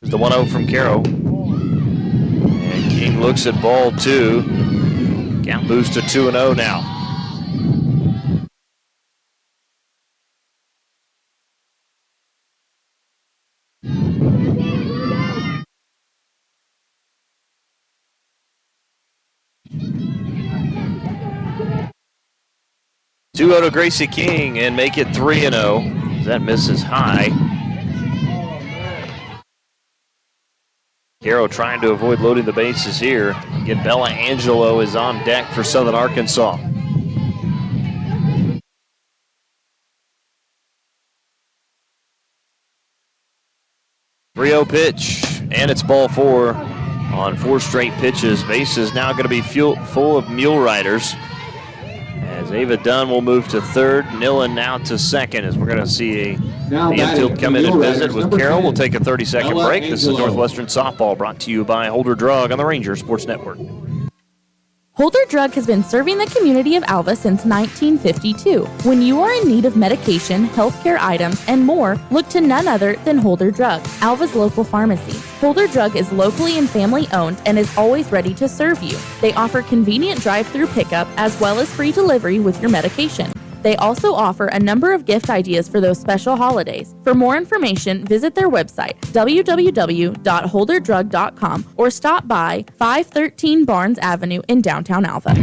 There's the 1-0 from Caro. And King looks at ball 2. Count moves to 2-0 now. Two-0 to Gracie King and make it 3-0. That misses high. Caro trying to avoid loading the bases here. Again, Bella Angelo is on deck for Southern Arkansas. 3-0 pitch, and it's ball 4. on 4 straight pitches. Base is now going to be full of mule riders. As Ava Dunn will move to third, Nillen now to second, as we're going to see the infield come in and visit with Carroll. We'll take a 30-second break. This is Northwestern Softball, brought to you by Holder Drug on the Ranger Sports Network. Holder Drug has been serving the community of Alva since 1952. When you are in need of medication, healthcare items, and more, look to none other than Holder Drug, Alva's local pharmacy. Holder Drug is locally and family owned and is always ready to serve you. They offer convenient drive-through pickup as well as free delivery with your medication. They also offer a number of gift ideas for those special holidays. For more information, visit their website, www.holderdrug.com, or stop by 513 Barnes Avenue in downtown Alva.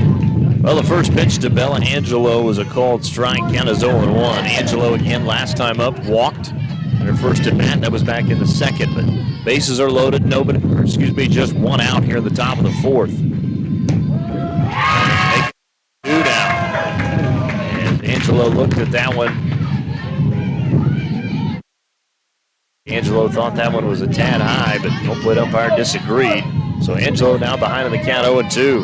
Well, the first pitch to Bella Angelo was a called strike, count is 0-1. Angelo again last time up, walked in her first at bat. That was back in the second, but bases are loaded. Just one out here in the top of the fourth. Two down. Angelo looked at that one. Angelo thought that one was a tad high, but home plate umpire disagreed. So Angelo now behind in the count, 0-2.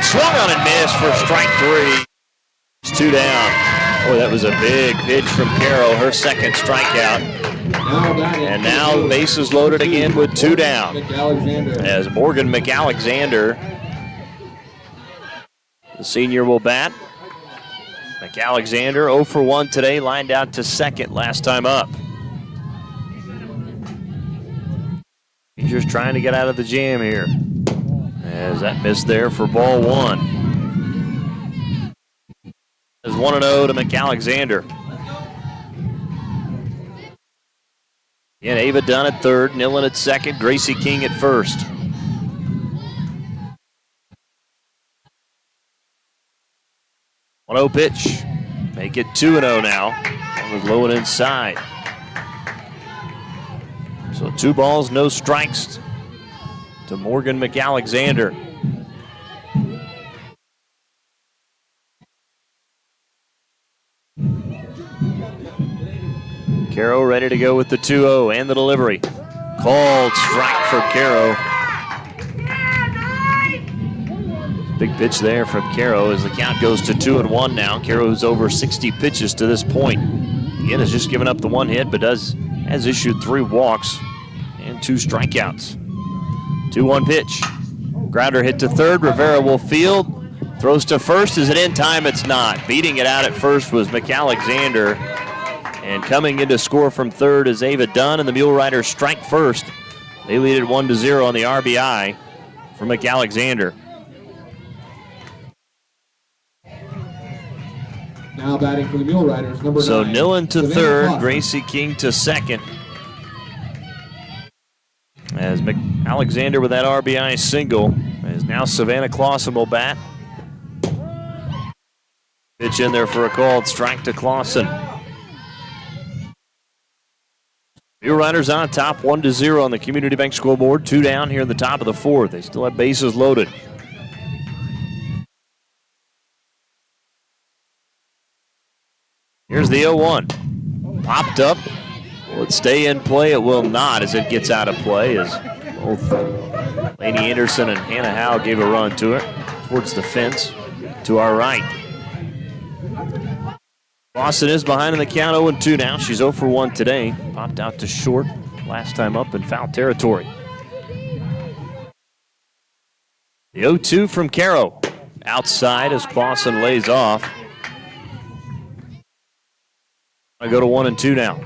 Swung on and missed for strike 3. It's 2 down. Boy, that was a big pitch from Carroll, her second strikeout. And now bases loaded again with 2 down. As Morgan McAlexander, the senior, will bat. McAlexander 0-for-1 today, lined out to second last time up. Rangers trying to get out of the jam here. As that missed there for ball 1. It's 1-0 to McAlexander. Again, Ava Dunn at third, Nillen at second, Gracie King at first. Pitch. Make it 2-0 now. That was low and inside. So 2 balls, no strikes to Morgan McAlexander. Caro ready to go with the 2-0 and the delivery. Called strike for Caro. Big pitch there from Caro as the count goes to 2-1 now. Caro's over 60 pitches to this point. Again, has just given up the 1 hit, but has issued 3 walks and 2 strikeouts. 2-1 pitch. Grounder hit to third. Rivera will field. Throws to first. Is it in time? It's not. Beating it out at first was McAlexander. And coming in to score from third is Ava Dunn, and the Mule Riders strike first. They lead it 1-0 on the RBI for McAlexander. Now batting for the Mule Riders, number 9. So Nillen to third, Gracie King to second. As Alexander with that RBI single, as now Savannah Clausen will bat. Pitch in there for a called strike to Clausen. Mule Riders on top, 1-0 on the Community Bank scoreboard. 2 down here in the top of the fourth. They still have bases loaded. Here's the 0-1. Popped up. Will it stay in play? It will not as it gets out of play, as both Lainey Anderson and Hannah Howe gave a run to it towards the fence to our right. Boston is behind in the count, 0-2 now. She's 0-for-1 today. Popped out to short last time up in foul territory. The 0-2 from Caro. Outside as Clausen lays off. I go to 1-2 now.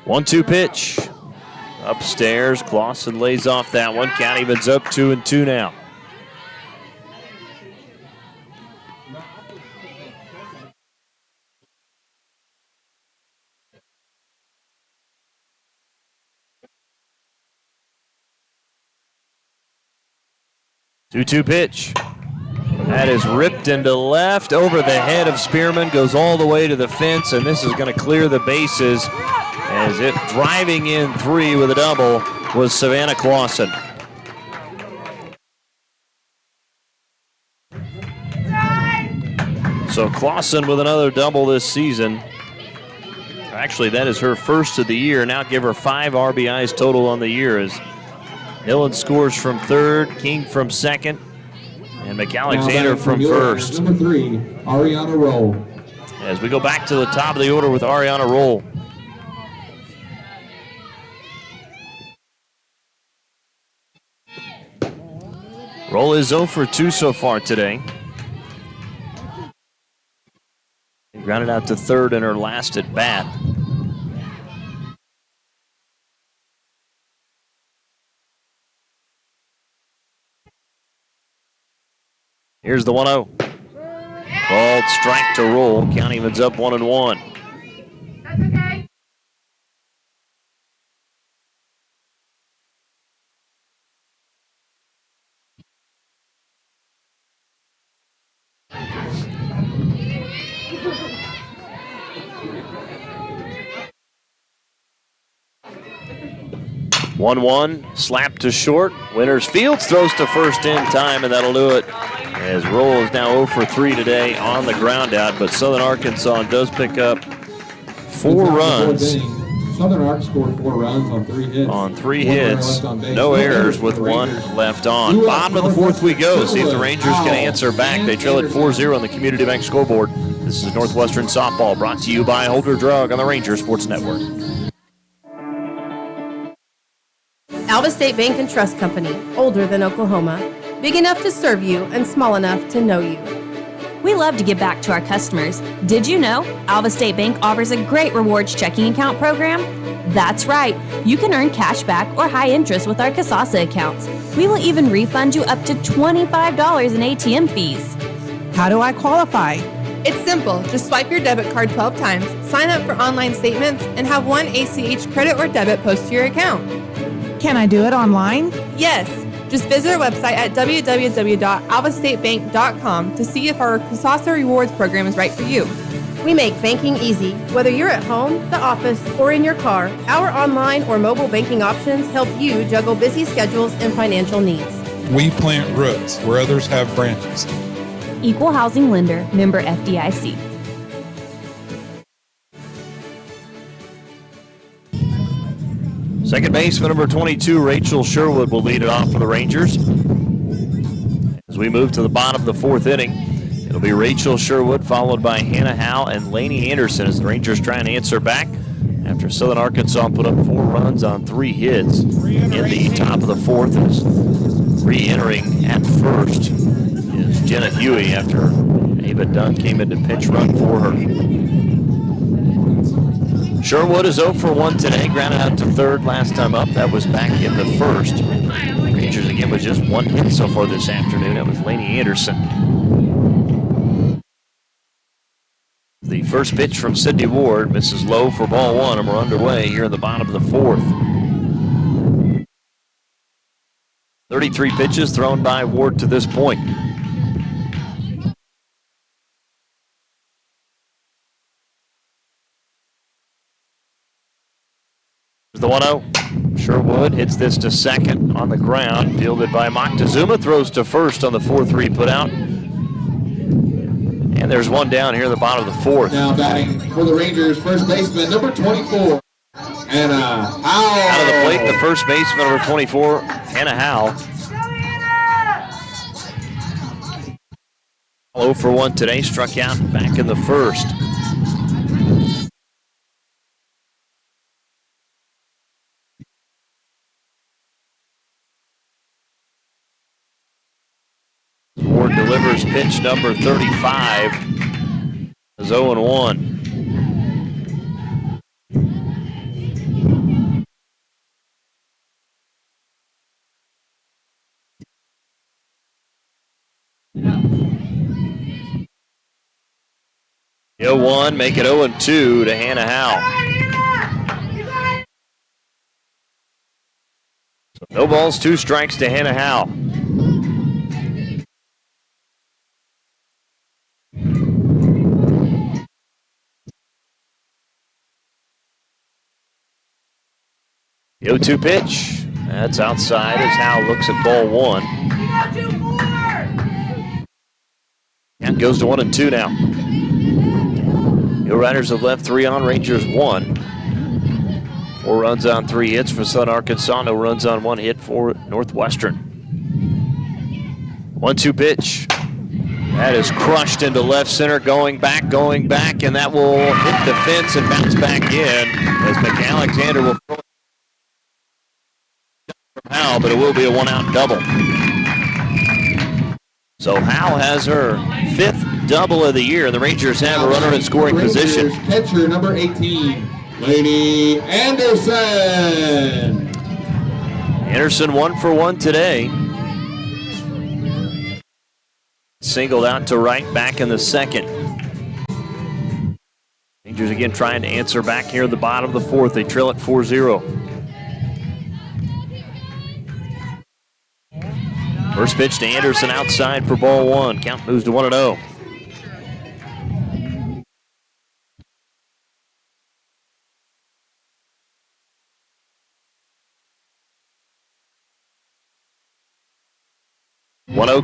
One-two pitch. Upstairs, Clausen lays off that one. Count evens up 2-2 now. Two-two pitch. That is ripped into left over the head of Spearman, goes all the way to the fence, and this is going to clear the bases as it driving in 3 with a double was Savannah Clausen. So Clausen with another double this season. Actually, that is her first of the year. Now give her 5 RBIs total on the year as Millen scores from third, King from second, and McAlexander from first. Number 3, Ariana Roll. As we go back to the top of the order with Ariana Roll. Roll is 0 for 2 so far today. Grounded out to third in her last at bat. Here's the 1-0. Called strike to Roll. Count evens up 1-1. That's okay. One slap to short. Winters Fields throws to first in time, and that'll do it. As Roll is now 0 for 3 today on the ground out, but Southern Arkansas does pick up 4 runs. Southern Ark scored 4 runs on 3 hits. On 3 hits, no errors with 1 left on. Bottom of the 4th we go. See if the Rangers can answer back. They trail at 4-0 on the Community Bank scoreboard. This is Northwestern Softball brought to you by Holder Drug on the Ranger Sports Network. Alva State Bank and Trust Company, older than Oklahoma, big enough to serve you and small enough to know you. We love to give back to our customers. Did you know Alva State Bank offers a great rewards checking account program? That's right. You can earn cash back or high interest with our Kasasa accounts. We will even refund you up to $25 in ATM fees. How do I qualify? It's simple. Just swipe your debit card 12 times, sign up for online statements, and have one ACH credit or debit post to your account. Can I do it online? Yes. Just visit our website at www.alvastatebank.com to see if our Kasasa Rewards program is right for you. We make banking easy. Whether you're at home, the office, or in your car, our online or mobile banking options help you juggle busy schedules and financial needs. We plant roots where others have branches. Equal housing lender, member FDIC. Second baseman number 22, Rachel Sherwood, will lead it off for the Rangers. As we move to the bottom of the 4th inning, it'll be Rachel Sherwood followed by Hannah Howe and Lainey Anderson as the Rangers try and answer back after Southern Arkansas put up 4 runs on 3 hits in the top of the 4th. Is re-entering at first is Jenna Huey after Ava Dunn came in to pinch run for her. Sherwood is 0 for 1 today, grounded out to third last time up. That was back in the 1st. Rangers again with just 1 hit so far this afternoon. That was Lainey Anderson. The first pitch from Sydney Ward misses low for ball 1, and we're underway here in the bottom of the 4th. 33 pitches thrown by Ward to this point. The 1-0. Sherwood hits this to second on the ground, fielded by Moctezuma, throws to first on the 4-3 put out. And there's one down here in the bottom of the 4th. Now batting for the Rangers, first baseman number 24, Hannah Howe. Out of the plate, the first baseman number 24, Hannah Howe. 0 for 1 today, struck out back in the 1st. Ward delivers pitch number 35. It's 0-1. The 0-1, make it 0-2 to Hannah Howe. So no balls, 2 strikes to Hannah Howe. The 0-2 pitch. That's outside as Howe looks at ball 1. And goes to 1-2 now. Hill Riders have left 3 on, Rangers 1. 4 runs on 3 hits for Southern Arkansas. No runs on 1 hit for Northwestern. 1-2 pitch. That is crushed into left center, going back, and that will hit the fence and bounce back in as McAlexander will throw it from Howell, but it will be a 1-out double. So Howell has her 5th double of the year, and the Rangers have a runner in scoring position. Catcher number 18, Lady Anderson. Anderson 1 for 1 today. Singled out to right, back in the second. Rangers again trying to answer back here at the bottom of the 4th. They trail at 4-0. First pitch to Anderson outside for ball 1. Count moves to 1-0.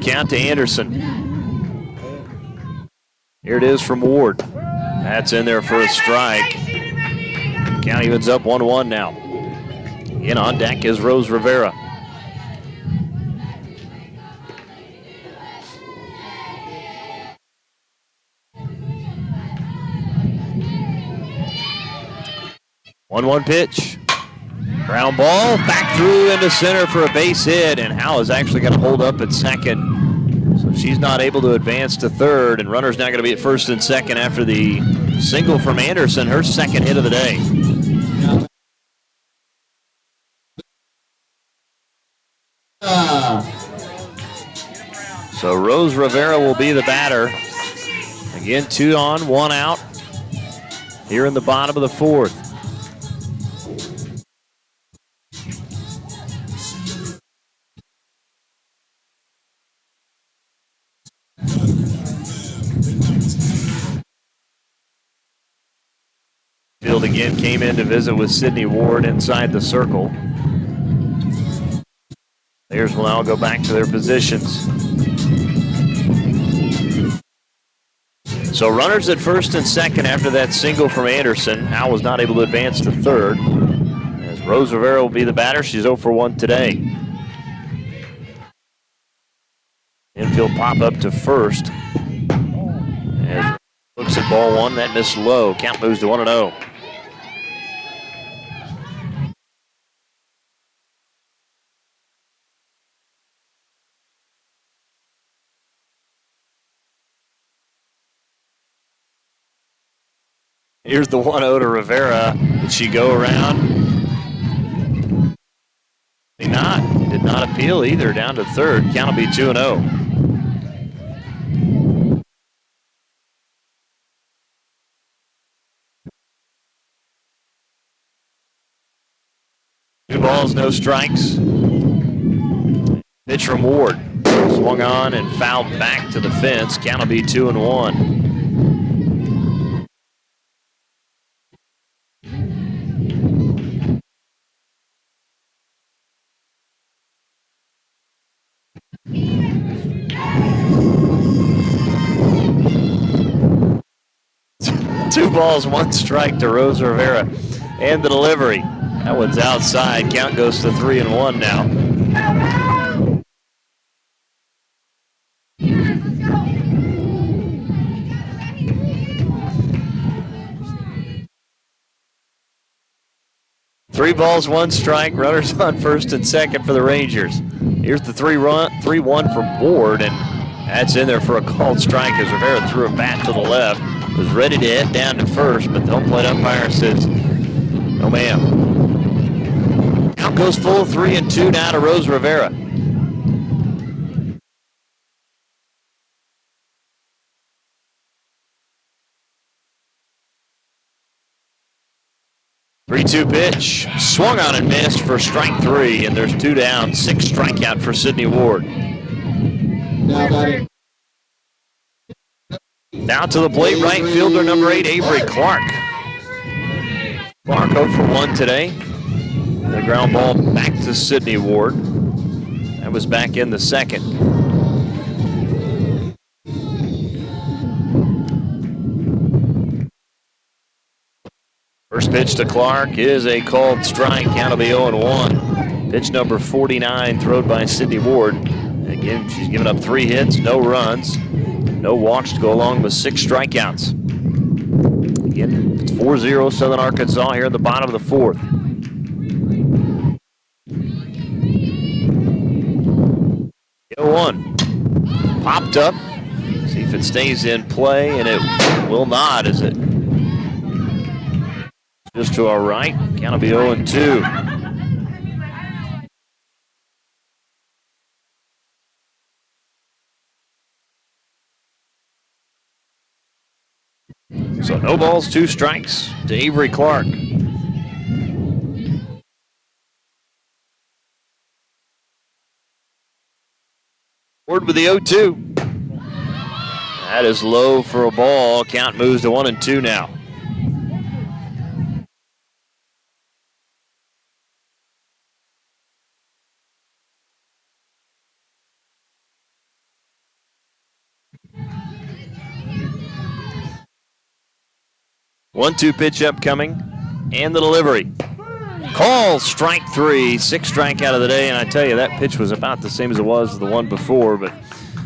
Count to Anderson. Here it is from Ward. That's in there for a strike. Count evens up 1-1 now. In on deck is Rose Rivera. One pitch. Ground ball back through into center for a base hit, and Howell is actually going to hold up at second. So she's not able to advance to third, and runner's now going to be at first and second after the single from Anderson, her second hit of the day. So Rose Rivera will be the batter. Again, 2 on, 1 out here in the bottom of the 4th. Field again came in to visit with Sydney Ward inside the circle. Players will now go back to their positions. So runners at first and second after that single from Anderson. Howell was not able to advance to third. As Rose Rivera will be the batter, she's 0 for 1 today. Infield pop up to first. As looks at ball 1, that missed low. Count moves to 1-0. Here's the 1-0 to Rivera. Did she go around? Did not appeal either, down to third. Count will be 2-0. Two balls, no strikes. Pitch from Ward. Swung on and fouled back to the fence. Count will be 2-1. Two balls, 1 strike to Rose Rivera. And the delivery. That one's outside. Count goes to 3-1 now. Three balls, 1 strike. Runners on first and second for the Rangers. Here's the 3-1 from Ward, and that's in there for a called strike as Rivera threw a bat to the left. Was ready to head down to first, but the home plate umpire says, no ma'am. Count goes full, 3-2 now to Rose Rivera. Three-two pitch, swung on and missed for strike 3, and there's 2 down, 6 strikeout for Sydney Ward. Now to the plate, right fielder number 8, Avery Clark. Clark 0 for 1 today. The ground ball back to Sydney Ward. That was back in the second. First pitch to Clark is a called strike. Count will be 0-1. Pitch number 49 thrown by Sydney Ward. Again, she's given up 3 hits, no runs, no walks to go along with 6 strikeouts. Again, it's 4-0 Southern Arkansas here in the bottom of the 4th. 0-1. Popped up. See if it stays in play, and it will not, is it? Just to our right. Count will be 0-2. So no balls, 2 strikes to Avery Clark. Ward with the 0-2. That is low for a ball. Count moves to 1-2 now. One-two pitch upcoming, and the delivery. Call, strike 3, 6th strikeout of the day, and I tell you, that pitch was about the same as it was the one before, but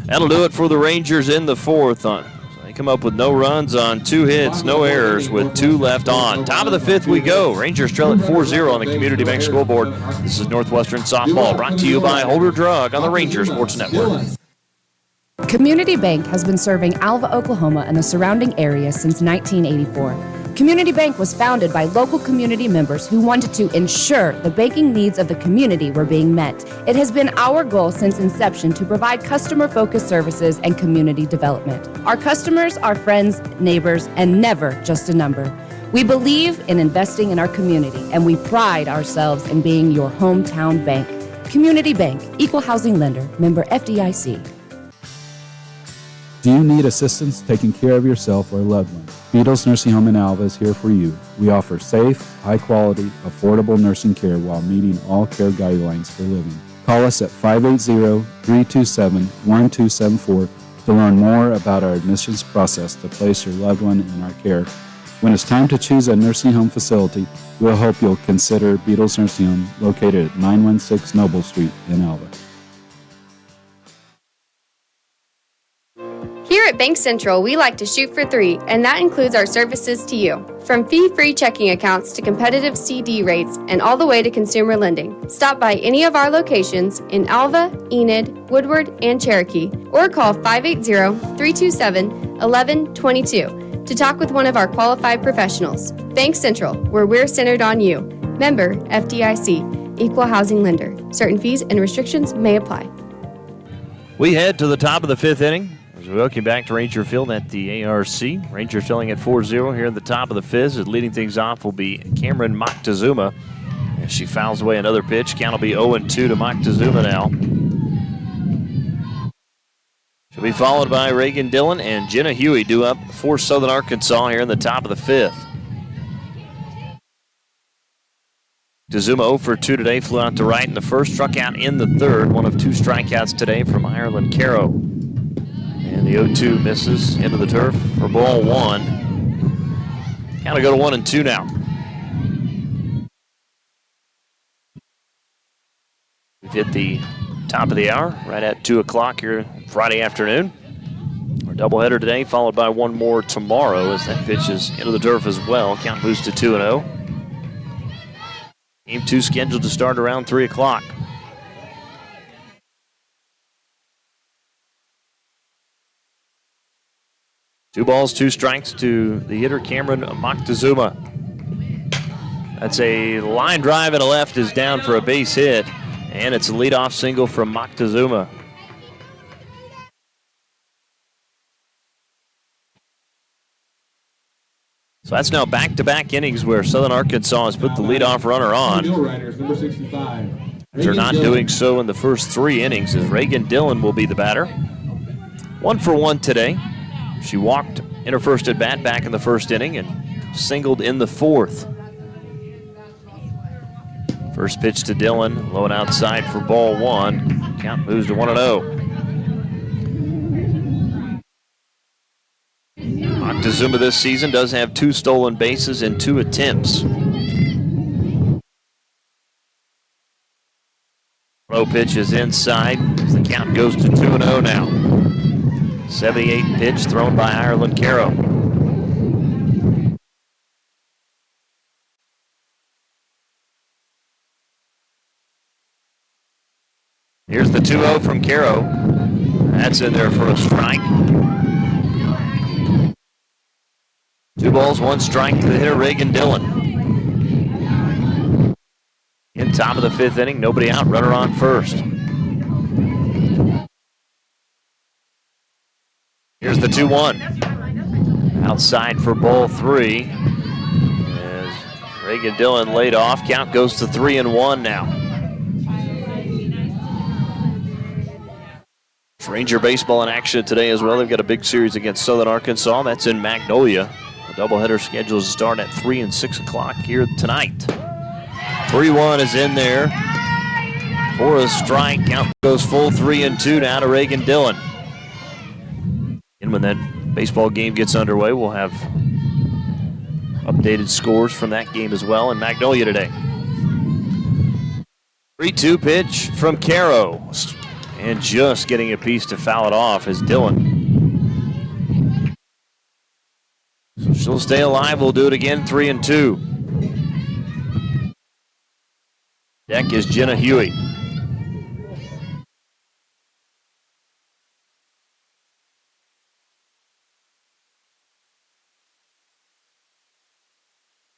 that'll do it for the Rangers in the 4th. So they come up with no runs on 2 hits, no errors with 2 left on. Top of the 5th we go. Rangers trail at 4-0 on the Community Bank scoreboard. This is Northwestern Softball, brought to you by Holder Drug on the Rangers Sports Network. Community Bank has been serving Alva, Oklahoma and the surrounding area since 1984. Community Bank was founded by local community members who wanted to ensure the banking needs of the community were being met. It has been our goal since inception to provide customer-focused services and community development. Our customers are friends, neighbors, and never just a number. We believe in investing in our community, and we pride ourselves in being your hometown bank. Community Bank, Equal Housing Lender, member FDIC. Do you need assistance taking care of yourself or a loved one? Beatles Nursing Home in Alva is here for you. We offer safe, high-quality, affordable nursing care while meeting all care guidelines for living. Call us at 580-327-1274 to learn more about our admissions process to place your loved one in our care. When it's time to choose a nursing home facility, we'll hope you'll consider Beatles Nursing Home, located at 916 Noble Street in Alva. Here at Bank Central, we like to shoot for 3, and that includes our services to you. From fee-free checking accounts to competitive CD rates and all the way to consumer lending. Stop by any of our locations in Alva, Enid, Woodward, and Cherokee, or call 580-327-1122 to talk with one of our qualified professionals. Bank Central, where we're centered on you. Member FDIC, Equal Housing Lender. Certain fees and restrictions may apply. We head to the top of the 5th inning. As we welcome back to Ranger Field at the ARC. Rangers trailing at 4-0 here in the top of the 5th. As leading things off will be Cameron Moctezuma. As she fouls away another pitch. Count will be 0-2 to Moctezuma now. She'll be followed by Reagan Dillon and Jenna Huey due up for Southern Arkansas here in the top of the 5th. Moctezuma 0 for 2 today. Flew out to right in the first. Struck out in the 3rd. One of 2 strikeouts today from Ireland Caro. And the 0-2 misses into the turf for ball 1. Count to go to 1-2 now. We've hit the top of the hour, right at 2 o'clock here Friday afternoon. Our doubleheader today, followed by one more tomorrow as that pitch is into the turf as well. Count moves to 2-0. Game 2 scheduled to start around 3 o'clock. Two balls, 2 strikes to the hitter, Cameron Moctezuma. That's a line drive and a left is down for a base hit, and it's a leadoff single from Moctezuma. So that's now back-to-back innings where Southern Arkansas has put the leadoff runner on. Number 65. They're not doing so in the first 3 innings as Reagan Dillon will be the batter. 1 for 1 today. She walked in her first at-bat back in the first inning and singled in the 4th. First pitch to Dillon, low and outside for ball 1. Count moves to 1-0. Moctezuma this season does have 2 stolen bases in 2 attempts. Low pitch is inside. The count goes to 2-0 now. 78 pitch thrown by Ireland Caro. Here's the 2-0 from Caro. That's in there for a strike. 2 balls, 1 strike to the hitter, Reagan Dillon. In top of the 5th inning, nobody out, runner on first. Here's the 2-1. Outside for ball 3. As Reagan Dillon laid off, count goes to 3-1 now. Ranger baseball in action today as well. They've got a big series against Southern Arkansas. That's in Magnolia. The doubleheader scheduled to start at 3 and 6 o'clock here tonight. 3-1 is in there for a strike. Count goes full 3-2 now to Reagan Dillon. And when that baseball game gets underway, we'll have updated scores from that game as well in Magnolia today. 3-2 pitch from Caro. And just getting a piece to foul it off is Dillon. So she'll stay alive. We'll do it again, 3-2. Deck is Jenna Huey.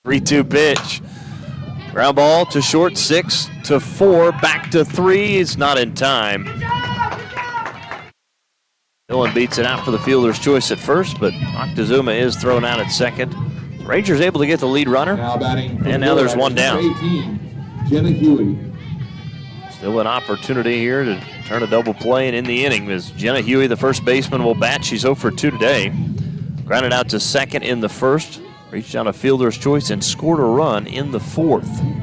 Three-two pitch. Ground ball to short, 6-4, back to 3. It's not in time. Dillon beats it out for the fielder's choice at first, but Moctezuma is thrown out at second. Rangers able to get the lead runner, and now there's one down. 18, Jenna Huey. Still an opportunity here to turn a double play and in the inning as Jenna Huey, the first baseman, will bat. She's 0 for 2 today. Grounded out to second in the first. Reached out a fielder's choice and scored a run in the 4th.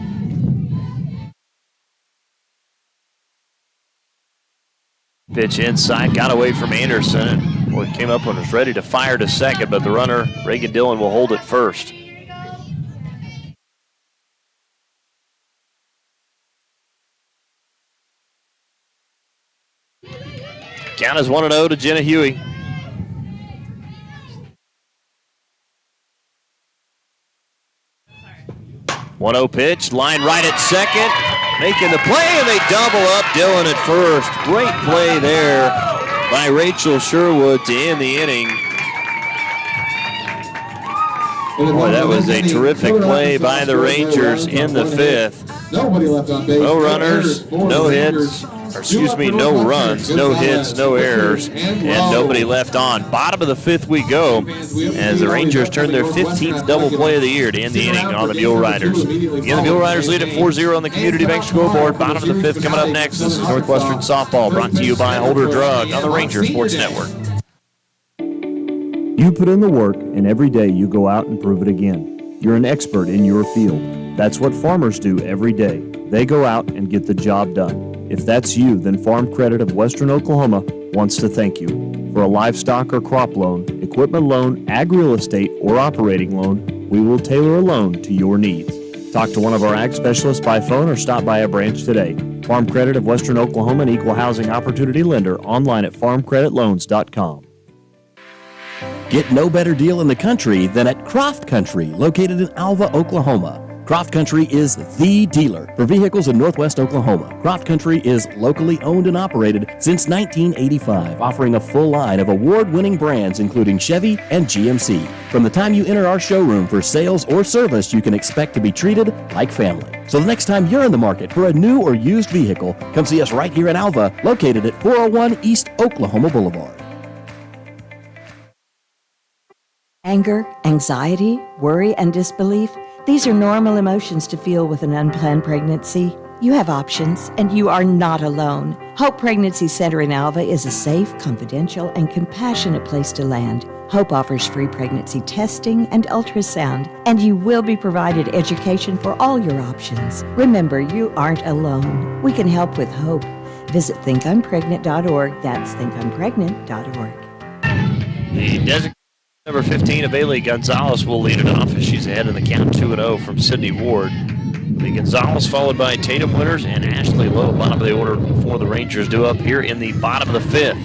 Pitch inside, got away from Anderson, and boy, came up and was ready to fire to second, but the runner, Reagan Dillon, will hold it first. Count is 1-0 to Jenna Huey. 1-0 pitch, line right at second, making the play, and they double up Dillon at first. Great play there by Rachel Sherwood to end the inning. Boy, that was a terrific play by the Rangers in the 5th. Nobody left on base. No runners, no hits, no runs, no hits, no errors, and nobody left on. Bottom of the 5th we go as the Rangers turn their 15th double play of the year to end the inning on the Mule Riders. Again, the Mule Riders lead at 4-0 on the Community Bank scoreboard. Bottom of the 5th coming up next. This is Northwestern Softball, brought to you by Holder Drug on the Ranger Sports Network. You put in the work, and every day you go out and prove it again. You're an expert in your field. That's what farmers do every day. They go out and get the job done. If that's you, then Farm Credit of Western Oklahoma wants to thank you. For a livestock or crop loan, equipment loan, ag real estate, or operating loan, we will tailor a loan to your needs. Talk to one of our ag specialists by phone or stop by a branch today. Farm Credit of Western Oklahoma, an equal housing opportunity lender, online at farmcreditloans.com. Get no better deal in the country than at Croft Country, located in Alva, Oklahoma. Croft Country is the dealer for vehicles in Northwest Oklahoma. Croft Country is locally owned and operated since 1985, offering a full line of award-winning brands including Chevy and GMC. From the time you enter our showroom for sales or service, you can expect to be treated like family. So the next time you're in the market for a new or used vehicle, come see us right here in Alva, located at 401 East Oklahoma Boulevard. Anger, anxiety, worry, and disbelief. These are normal emotions to feel with an unplanned pregnancy. You have options, and you are not alone. Hope Pregnancy Center in Alva is a safe, confidential, and compassionate place to land. Hope offers free pregnancy testing and ultrasound, and you will be provided education for all your options. Remember, you aren't alone. We can help with hope. Visit thinkumpregnant.org. That's thinkumpregnant.org. The Number 15, Aveli Gonzalez will lead it off as she's ahead in the count 2-0 from Sydney Ward. The Gonzalez followed by Tatum Winters and Ashley Lowe, bottom of the order for the Rangers, due up here in the bottom of the 5th.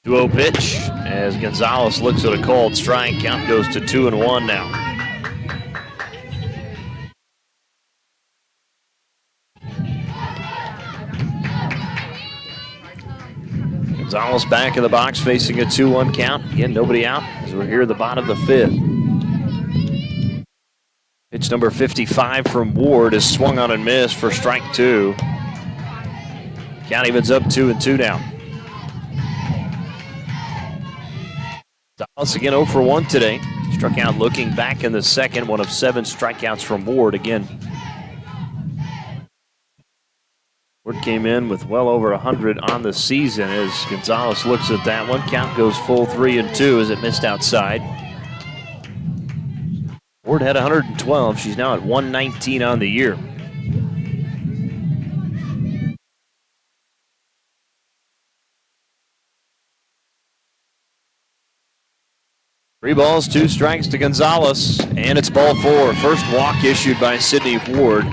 2-0 pitch as Gonzalez looks at a called strike. Count goes to 2-1 now. Gonzalez back in the box facing a 2-1 count. Again, nobody out as we're here at the bottom of the 5th. Pitch number 55 from Ward is swung on and missed for strike 2. Count evens up 2-2 now. Gonzalez again 0 for 1 today. Struck out looking back in the second, one of 7 strikeouts from Ward again. Ward came in with well over 100 on the season as Gonzalez looks at that one. Count goes full 3-2 as it missed outside. Ward had 112. She's now at 119 on the year. Three balls, 2 strikes to Gonzalez, and it's ball 4. First walk issued by Sydney Ward.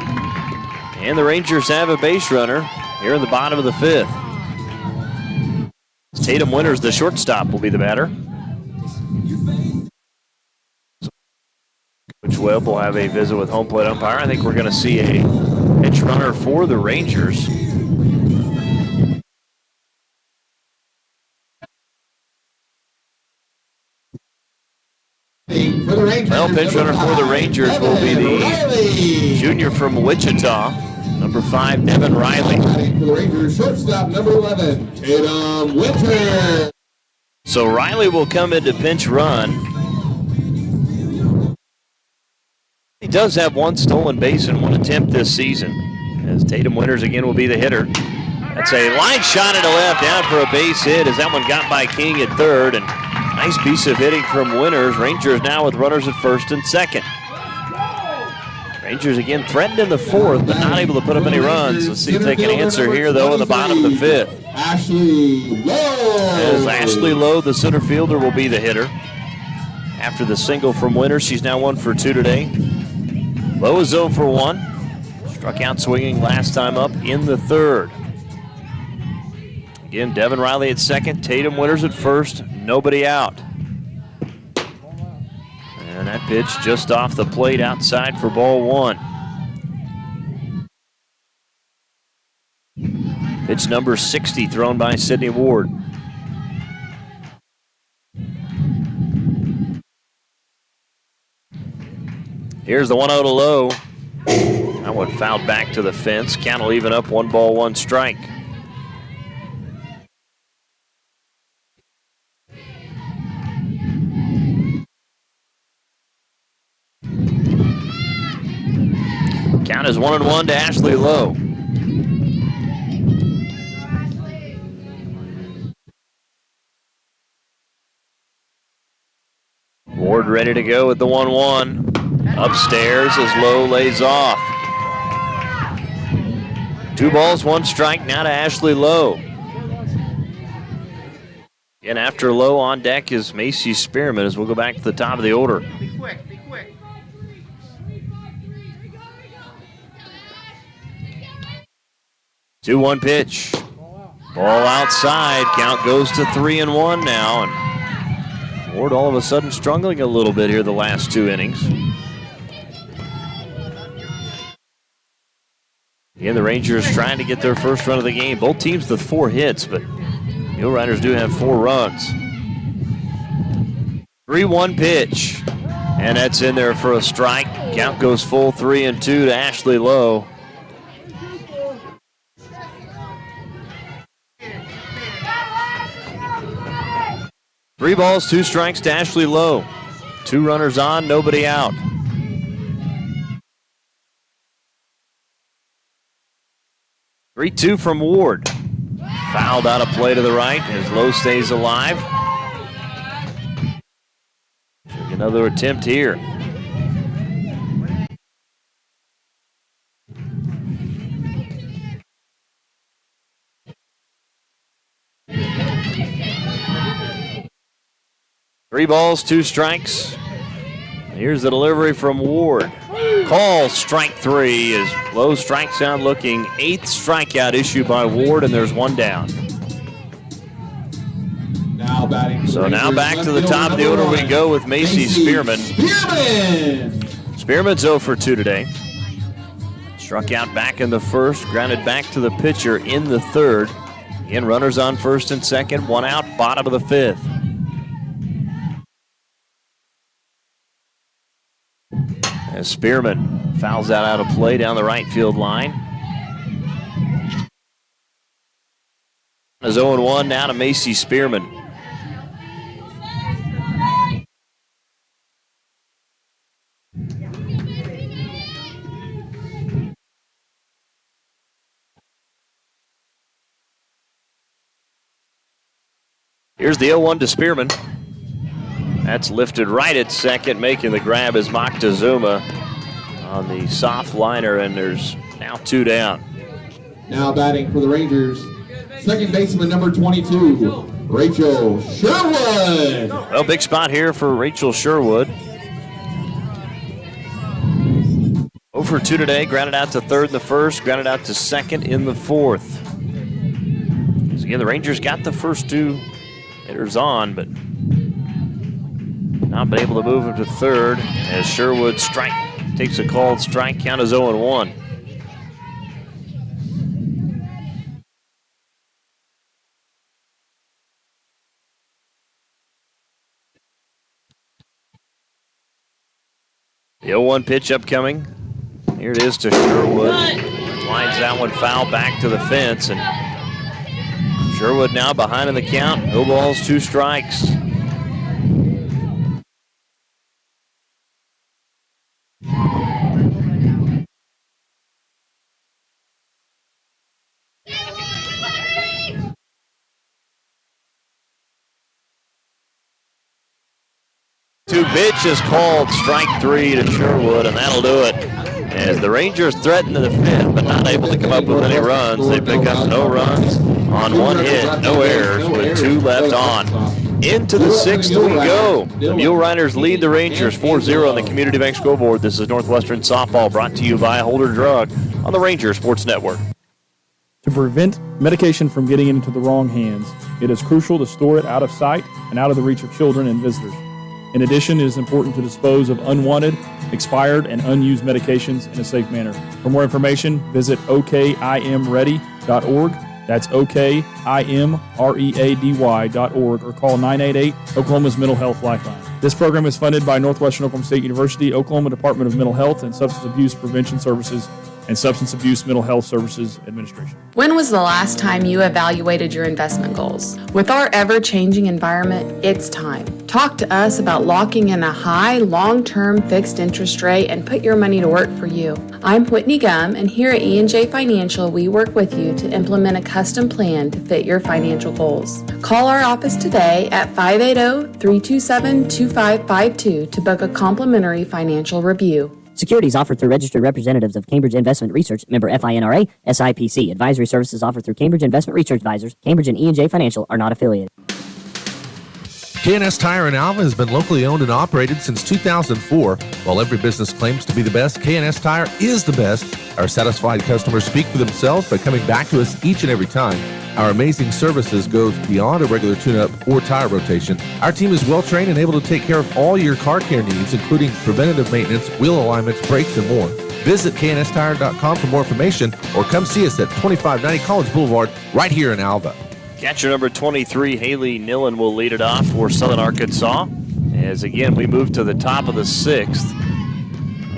And the Rangers have a base runner here in the bottom of the 5th. Tatum Winters, the shortstop, will be the batter. Coach Webb will have a visit with home plate umpire. I think we're going to see a pitch runner for the Rangers. Well, pitch runner for the Rangers will be the junior from Wichita, number 5, Devin Riley. For the Rangers, shortstop number 11, Tatum Winters. So Riley will come in to pinch run. He does have 1 stolen base in 1 attempt this season, as Tatum Winters again will be the hitter. That's a line shot into left, down for a base hit as that one got by King at third, and nice piece of hitting from Winters. Rangers now with runners at first and second. Rangers again threatened in the 4th, but not able to put up any runs. Let's see if they can answer here, though, in the bottom of the 5th. Ashley Lowe. As Ashley Lowe, the center fielder, will be the hitter. After the single from Winters, she's now 1 for 2 today. Lowe is 0 for 1. Struck out swinging last time up in the 3rd. Again, Devin Riley at second, Tatum Winters at first, nobody out. And that pitch just off the plate outside for ball 1. Pitch number 60 thrown by Sydney Ward. Here's the 1-0 to Lowe. That one fouled back to the fence. Count will even up 1 ball, 1 strike. Count is 1-1 to Ashley Lowe. Ward ready to go with the 1-1. Upstairs as Lowe lays off. 2 balls, 1 strike now to Ashley Lowe. And after Lowe on deck is Macy Spearman as we'll go back to the top of the order. Be quick, be quick. 2-1 pitch. Ball outside. Count goes to 3-1 now. And Ward all of a sudden struggling a little bit here the last 2 innings. Again, the Rangers trying to get their first run of the game. Both teams with 4 hits, but the Mule Riders do have 4 runs. 3-1 pitch. And that's in there for a strike. Count goes full 3-2 to Ashley Lowe. Three balls, 2 strikes to Ashley Lowe. 2 runners on, nobody out. (3-2) from Ward. Fouled out of play to the right as Lowe stays alive. Another attempt here. 3 balls, 2 strikes. Here's the delivery from Ward. Call strike 3 is low strike sound looking. 8th strikeout issued by Ward, and there's 1 down. Now batting. So now back to the top of the order we go with Macy Spearman. Spearman's 0 for 2 today. Struck out back in the first, grounded back to the pitcher in the third. Again, runners on first and second, 1 out, bottom of the 5th. As Spearman fouls that out of play down the right field line. Is 0-1 now to Macy Spearman. Here's the 0-1 to Spearman. That's lifted right at second. Making the grab is Moctezuma on the soft liner, and there's now 2 down. Now batting for the Rangers, second baseman number 22, Rachel Sherwood. Well, big spot here for Rachel Sherwood. 0 for 2 today, grounded out to third in the first, grounded out to second in the fourth. So again, the Rangers got the first 2 hitters on, but not been able to move him to third as Sherwood takes a called strike. Count is 0-1. The 0-1 pitch upcoming. Here it is to Sherwood. Lines that one foul back to the fence, and Sherwood now behind in the count. No balls, 2 strikes. Two pitch is called strike 3 to Sherwood, and that'll do it. As the Rangers threaten to the 5th, but not able to come up with any runs. They pick up no runs on 1 hit, no errors, with 2 left on. Into the 6th we go. The Mule Riders lead the Rangers 4-0 on the Community Bank scoreboard. This is Northwestern Softball, brought to you by Holder Drug on the Ranger Sports Network. To prevent medication from getting into the wrong hands, it is crucial to store it out of sight and out of the reach of children and visitors. In addition, it is important to dispose of unwanted, expired, and unused medications in a safe manner. For more information, visit okimready.org. That's okimready.org, or call 988 Oklahoma's Mental Health Lifeline. This program is funded by Northwestern Oklahoma State University, Oklahoma Department of Mental Health and Substance Abuse Prevention Services, and Substance Abuse Mental Health Services Administration. When was the last time you evaluated your investment goals? With our ever-changing environment, it's time. Talk to us about locking in a high, long-term fixed interest rate and put your money to work for you. I'm Whitney Gum, and here at E&J Financial, we work with you to implement a custom plan to fit your financial goals. Call our office today at 580-327-2552 to book a complimentary financial review. Securities offered through registered representatives of Cambridge Investment Research, member FINRA, SIPC. Advisory services offered through Cambridge Investment Research Advisors. Cambridge and E&J Financial are not affiliated. K&S Tire in Alva has been locally owned and operated since 2004. While every business claims to be the best, K&S Tire is the best. Our satisfied customers speak for themselves by coming back to us each and every time. Our amazing services goes beyond a regular tune-up or tire rotation. Our team is well-trained and able to take care of all your car care needs, including preventative maintenance, wheel alignments, brakes, and more. Visit knstire.com for more information, or come see us at 2590 College Boulevard right here in Alva. Catcher number 23, Haley Nillen, will lead it off for Southern Arkansas. As again, we move to the top of the 6th,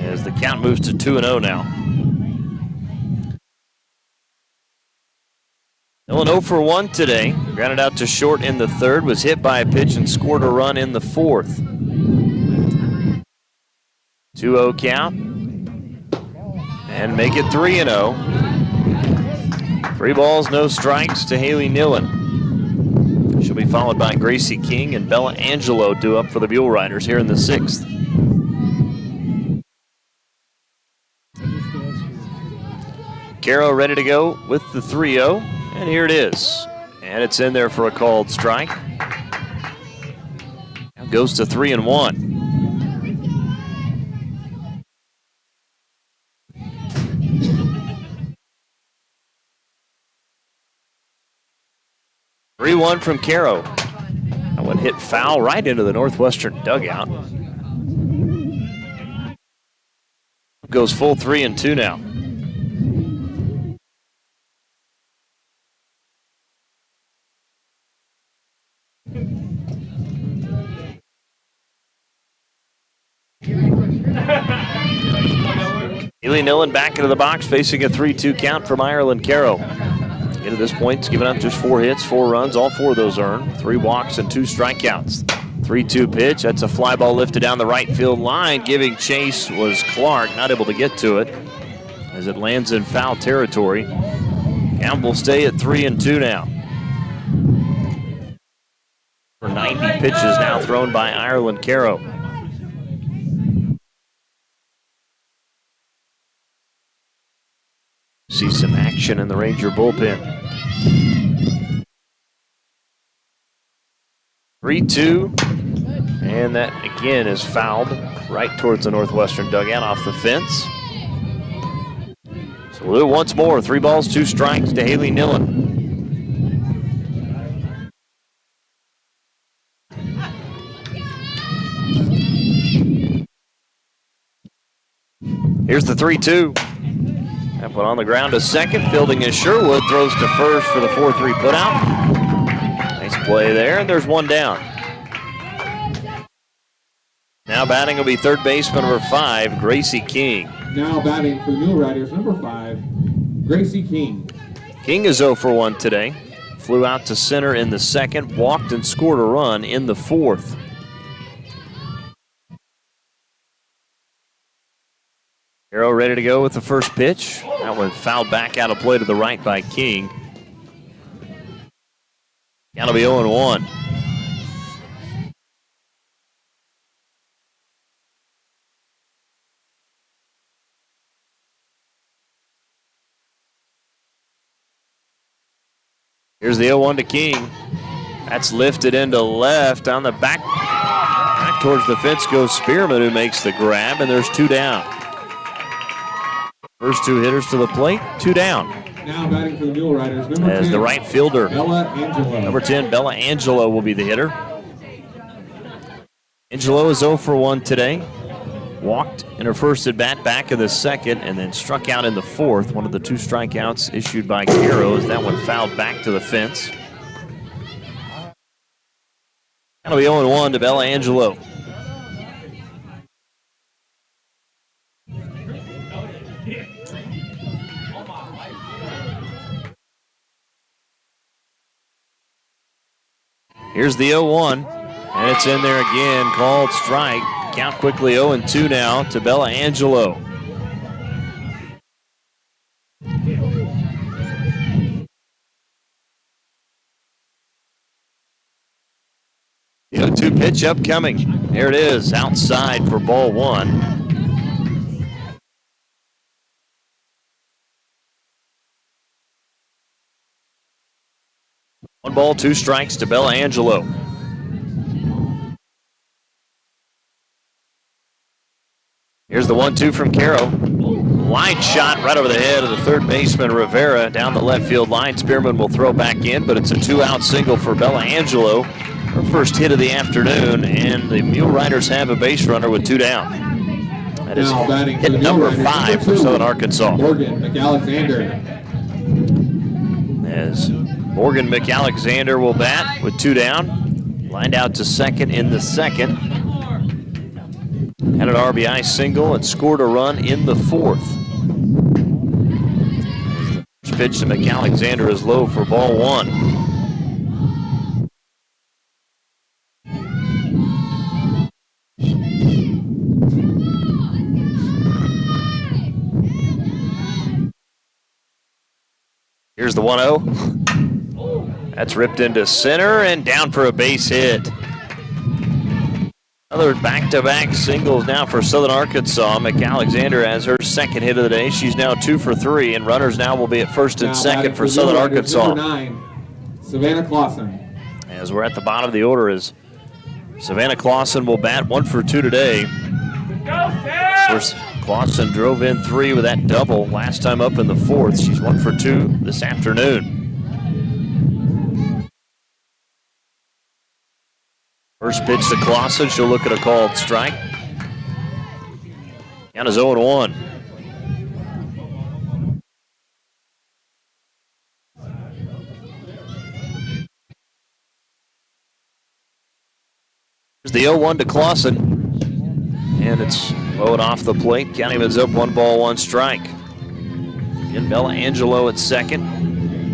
as the count moves to 2-0 now. Nillen 0 for 1 today. Grounded out to short in the third, was hit by a pitch and scored a run in the fourth. 2-0 count. And make it 3-0. 3 balls, no strikes to Haley Nillen. She'll be followed by Gracie King and Bella Angelo due up for the Mule Riders here in the 6th. Caro ready to go with the 3-0, and here it is. And it's in there for a called strike. goes to 3-1. 3-1 from Caro. That one hit foul right into the Northwestern dugout. Goes full 3-2 now. Haley Nillen back into the box, facing a 3-2 count from Ireland Caro. At this point, it's given up just 4 hits, 4 runs, all 4 of those earned. 3 walks and 2 strikeouts. 3-2 pitch, that's a fly ball lifted down the right field line. Giving chase was Clark, not able to get to it as it lands in foul territory. Count will stay at 3-2 now. For 90 pitches now thrown by Ireland Caro. See some action in the Ranger bullpen. 3-2, and that again is fouled right towards the Northwestern dugout off the fence. So we'll do it once more. 3 balls, 2 strikes to Haley Nillen. Here's the 3-2. That one on the ground to second. Fielding is Sherwood. Throws to first for the 4-3 putout. Nice play there, and there's 1 down. Now batting will be third baseman number 5, Gracie King. Now batting for the Mule Riders, number 5, Gracie King. King is 0 for 1 today. Flew out to center in the second, walked and scored a run in the 4th. Caro ready to go with the first pitch. That one fouled back out of play to the right by King. That'll be 0-1. Here's the 0-1 to King. That's lifted into left on the back towards the fence goes Spearman, who makes the grab, and there's 2 down. First 2 hitters to the plate, 2 down. Now batting for the Mule Riders, number 10, as the right fielder, Bella Angelo. Number 10, Bella Angelo will be the hitter. Angelo is 0 for 1 today. Walked in her first at bat back in the second, and then struck out in the 4th. One of the 2 strikeouts issued by Caro as that one fouled back to the fence. That'll be 0-1 to Bella Angelo. Here's the 0-1, and it's in there again, called strike. Count quickly 0-2 now to Bella Angelo. The 0-2 pitch upcoming. There it is, outside for ball 1. One ball, 2 strikes to Bella Angelo. Here's the 1-2 from Caro. Line shot right over the head of the third baseman Rivera down the left field line. Spearman will throw back in, but it's a 2-out single for Bella Angelo. Her first hit of the afternoon, and the Mule Riders have a base runner with 2 down. That is hit number 5 for Southern Arkansas. Morgan McAlexander. As Morgan McAlexander will bat with 2 down. Lined out to second in the second. Had an RBI single and scored a run in the 4th. First pitch to McAlexander is low for ball 1. Here's the 1-0. That's ripped into center and down for a base hit. Another back-to-back singles now for Southern Arkansas. McAlexander has her second hit of the day. She's now 2 for 3, and runners now will be at first and second for Southern Arkansas. Number 9, Savannah Clausen. As we're at the bottom of the order, as Savannah Clausen will bat 1 for 2 today. Of course, Clausen drove in 3 with that double last time up in the 4th. She's 1 for 2 this afternoon. First pitch to Clausen. She'll look at a called strike. Count is 0-1. Here's the 0-1 to Clausen. And it's low and off the plate. County ends up 1 ball, 1 strike. And Bella Angelo at second.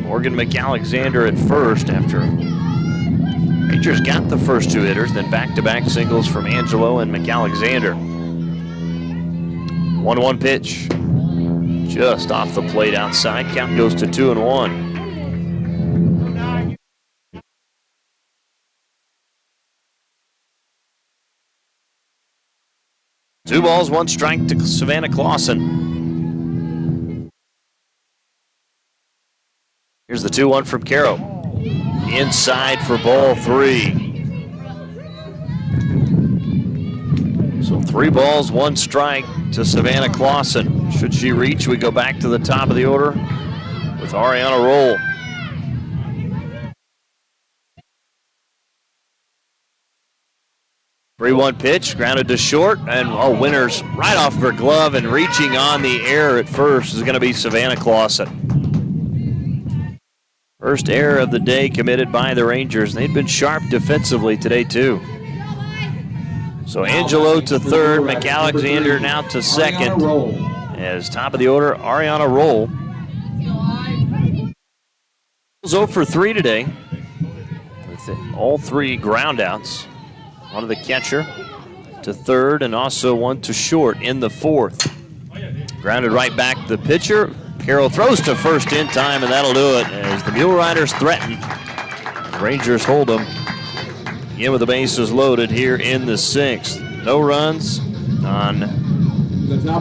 Morgan McAlexander at first after Rangers got the first 2 hitters, then back-to-back singles from Angelo and McAlexander. 1-1 pitch. Just off the plate outside. Count goes to 2-1. 2 balls, 1 strike to Savannah Clausen. Here's the 2-1 from Caro. Inside for ball 3. So 3 balls, 1 strike to Savannah Clausen. Should she reach, we go back to the top of the order with Ariana Roll. Three-one pitch, grounded to short, and Winters right off of her glove and reaching on the air at first is going to be Savannah Clausen. First error of the day committed by the Rangers. They've been sharp defensively today, too. So Angelo to third, McAlexander now to second. As top of the order, Ariana Roll. 0 for 3 today with all 3 groundouts. One to the catcher, to third, and also 1 to short in the 4th. Grounded right back to the pitcher. Carroll throws to first in time, and that'll do it as the Mule Riders threaten. The Rangers hold them. In with the bases loaded here in the 6th. No runs on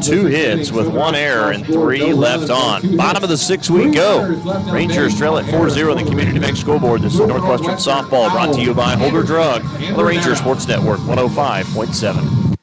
2 hits with 1 error and 3 left on. Bottom of the 6th we go. Rangers trail at 4-0 in the Community Bank scoreboard. This is Northwestern Softball brought to you by Holder Drug on the Rangers Sports Network 105.7.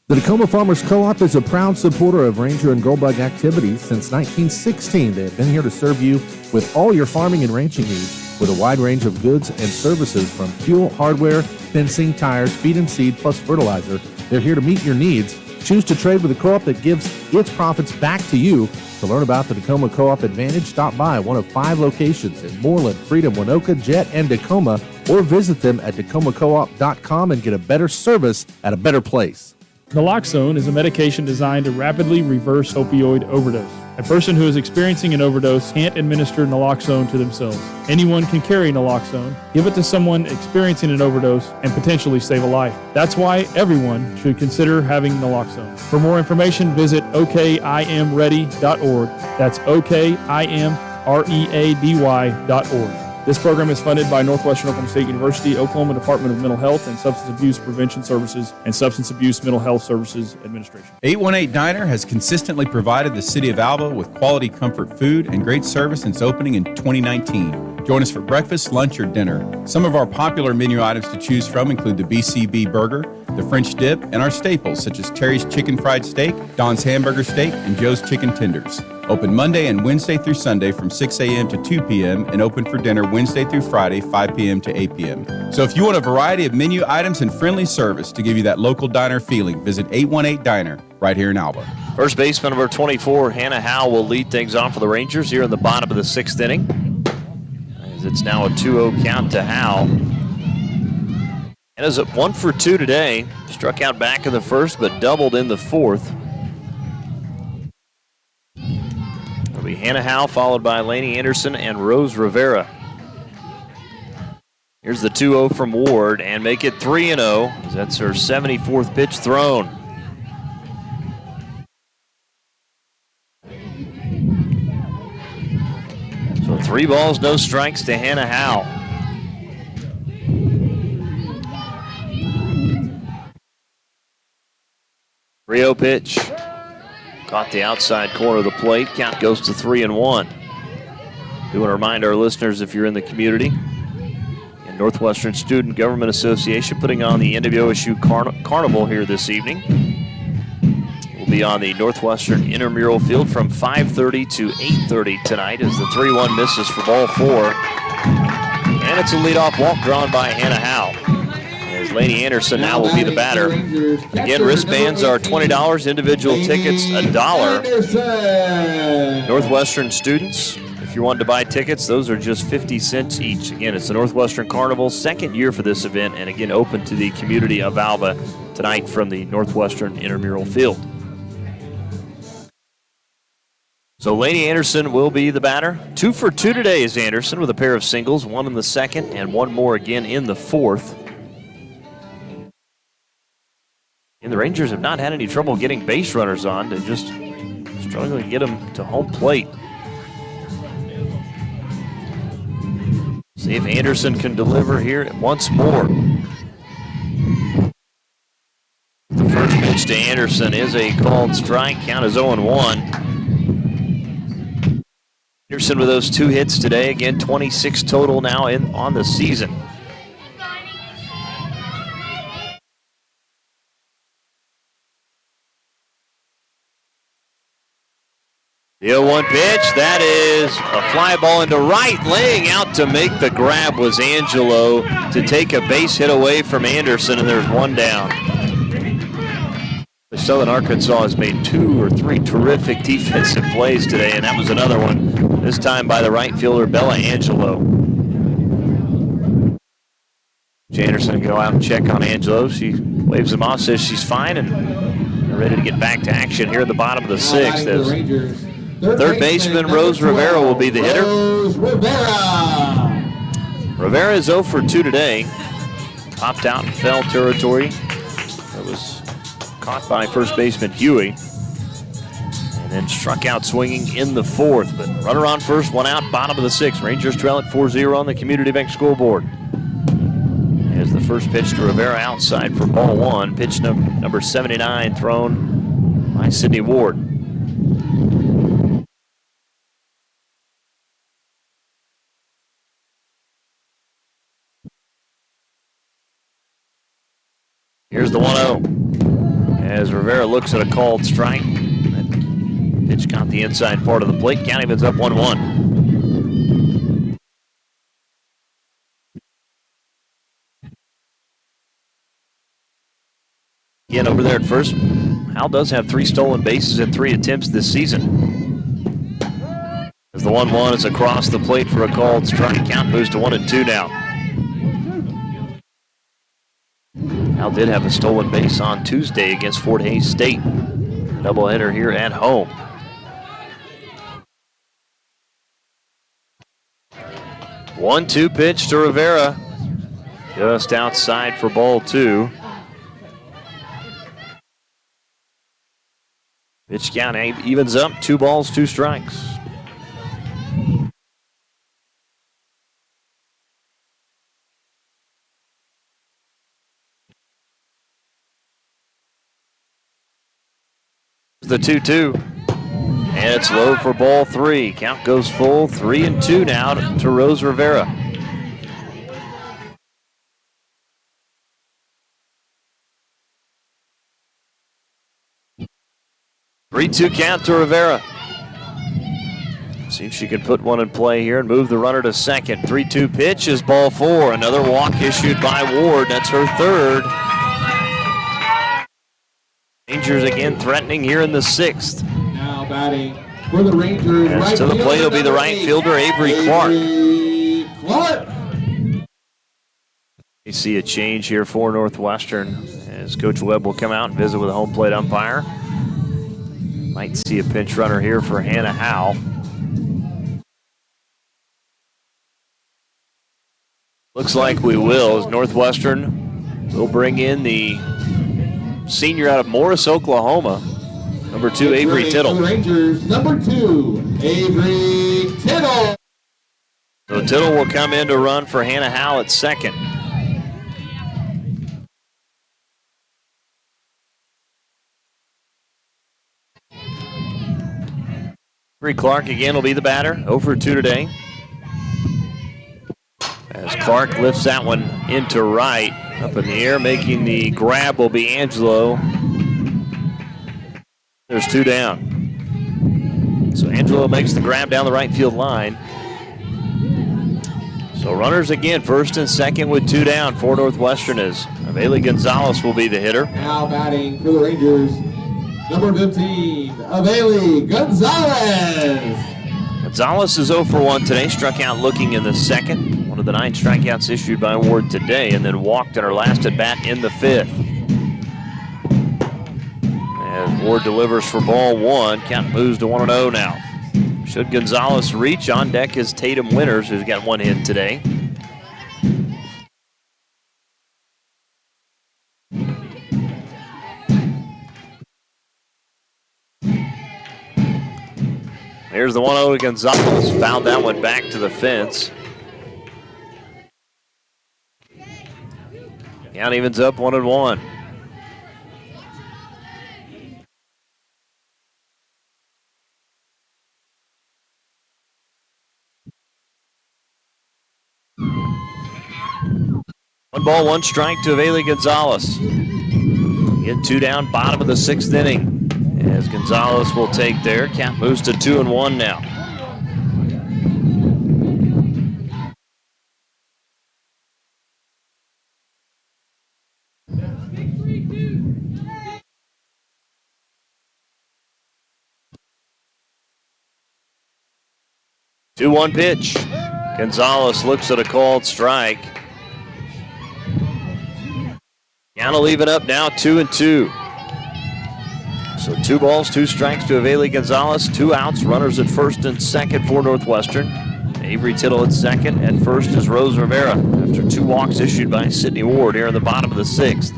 The Tacoma Farmers Co-op is a proud supporter of Ranger and Goldbug activities since 1916. They have been here to serve you with all your farming and ranching needs with a wide range of goods and services from fuel, hardware, fencing, tires, feed and seed, plus fertilizer. They're here to meet your needs. Choose to trade with a co-op that gives its profits back to you. To learn about the Tacoma Co-op Advantage, stop by one of 5 locations in Moreland, Freedom, Winoka, Jet, and Tacoma, or visit them at tacomacoop.com and get a better service at a better place. Naloxone is a medication designed to rapidly reverse opioid overdose. A person who is experiencing an overdose can't administer naloxone to themselves. Anyone can carry naloxone, give it to someone experiencing an overdose, and potentially save a life. That's why everyone should consider having naloxone. For more information, visit okimready.org. That's okimready.org. This program is funded by Northwestern Oklahoma State University, Oklahoma Department of Mental Health and Substance Abuse Prevention Services, and Substance Abuse Mental Health Services Administration. 818 Diner has consistently provided the city of Alva with quality comfort food and great service since opening in 2019. Join us for breakfast, lunch, or dinner. Some of our popular menu items to choose from include the BCB burger, the French dip, and our staples such as Terry's Chicken Fried Steak, Don's Hamburger Steak, and Joe's Chicken Tenders. Open Monday and Wednesday through Sunday from 6 a.m. to 2 p.m. and open for dinner Wednesday through Friday, 5 p.m. to 8 p.m. So if you want a variety of menu items and friendly service to give you that local diner feeling, visit 818 Diner right here in Alva. First baseman number 24, Hannah Howe, will lead things off for the Rangers here in the bottom of the 6th inning. As it's now a 2-0 count to Howe. Hannah's at 1 for 2 today. Struck out back in the 1st, but doubled in the 4th. It'll be Hannah Howe, followed by Lainey Anderson and Rose Rivera. Here's the 2-0 from Ward, and make it 3-0. That's her 74th pitch thrown. So 3 balls, no strikes to Hannah Howe. Rio pitch. Caught the outside corner of the plate. Count goes to 3-1. Do want to remind our listeners, if you're in the community, and Northwestern Student Government Association putting on the NWOSU Carnival here this evening. We'll be on the Northwestern intramural field from 5:30 to 8:30 tonight as the 3-1 misses for ball 4. And it's a leadoff walk drawn by Hannah Howe. As Lainey Anderson now will be the batter. Again, wristbands are $20, individual tickets $1. Northwestern students, if you wanted to buy tickets, those are just 50 cents each. Again, it's the Northwestern Carnival, second year for this event, and again, open to the community of Alva tonight from the Northwestern intramural field. So Lainey Anderson will be the batter. 2 for 2 today is Anderson with a pair of singles, one in the second and one more again in the fourth. And the Rangers have not had any trouble getting base runners on. They're just struggling to get them to home plate. See if Anderson can deliver here once more. The first pitch to Anderson is a called strike. Count is 0-1. Anderson with those 2 hits today. Again, 26 total now on the season. The 0-1 pitch, that is a fly ball into right. Laying out to make the grab was Angelo to take a base hit away from Anderson, and there's one down. Southern Arkansas has made 2 or 3 terrific defensive plays today, and that was another one, this time by the right fielder, Bella Angelo. Anderson go out and check on Angelo. She waves him off, says she's fine, and they're ready to get back to action here at the bottom of the 6th. As third baseman Rose Rivera will be the hitter. Rivera is 0 for 2 today. Popped out in foul territory. It was caught by first baseman Huey. And then struck out swinging in the 4th. But runner on first, 1 out, bottom of the 6th. Rangers trail at 4-0 on the Community Bank scoreboard. As the first pitch to Rivera outside for ball 1. Pitch number 79 thrown by Sydney Ward. Here's the 1-0. As Rivera looks at a called strike. That pitch caught the inside part of the plate. Countyman's up 1-1. Again, over there at first, Hal does have 3 stolen bases in 3 attempts this season. As the 1-1 is across the plate for a called strike. Count moves to 1-2 now. Hal did have a stolen base on Tuesday against Fort Hays State. Doubleheader here at home. One-two pitch to Rivera. Just outside for ball 2. Pitch count evens up, 2 balls, 2 strikes. The 2-2. And it's low for ball 3. Count goes full, 3-2 now to Rose Rivera. Three-two count to Rivera. See if she can put one in play here and move the runner to second. 3-2 pitch is ball 4. Another walk issued by Ward. That's her 3rd. Rangers again threatening here in the 6th. Now batting for the Rangers. Right to the plate will be the right fielder, Avery Clark. You see a change here for Northwestern as Coach Webb will come out and visit with a home plate umpire. Might see a pinch runner here for Hannah Howe. Looks like we will, as Northwestern will bring in the senior out of Morris, Oklahoma, number 2, Avery Tittle. Rangers, number 2, Avery Tittle. So Tittle will come in to run for Hannah Howe at second. Avery Clark again will be the batter, 0 for 2 today. As Clark lifts that one into right. Up in the air, making the grab will be Angelo. There's 2 down. So Angelo makes the grab down the right field line. So runners again, first and second with 2 down for Northwestern as Aveli Gonzalez will be the hitter. Now batting for the Rangers, number 15, Aveli Gonzalez. Gonzalez is 0 for 1 today, struck out looking in the second. One of the 9 strikeouts issued by Ward today, and then walked in her last at bat in the 5th. As Ward delivers for ball 1, count moves to 1-0 now. Should Gonzalez reach, on deck is Tatum Winters, who's got 1 hit today. Here's the 1-0 to Gonzalez. Fouled that one back to the fence. Count evens up 1-1. One ball, 1 strike to Aveli Gonzalez. Get 2 down, bottom of the 6th inning. As Gonzalez will take there, count moves to 2-1 now. Two 2-1 pitch. Gonzalez looks at a called strike. Count will even up now, 2-2. So 2 balls, 2 strikes to Aveli Gonzalez, 2 outs, runners at first and second for Northwestern. Avery Tittle at second. At first is Rose Rivera after 2 walks issued by Sydney Ward here in the bottom of the 6th.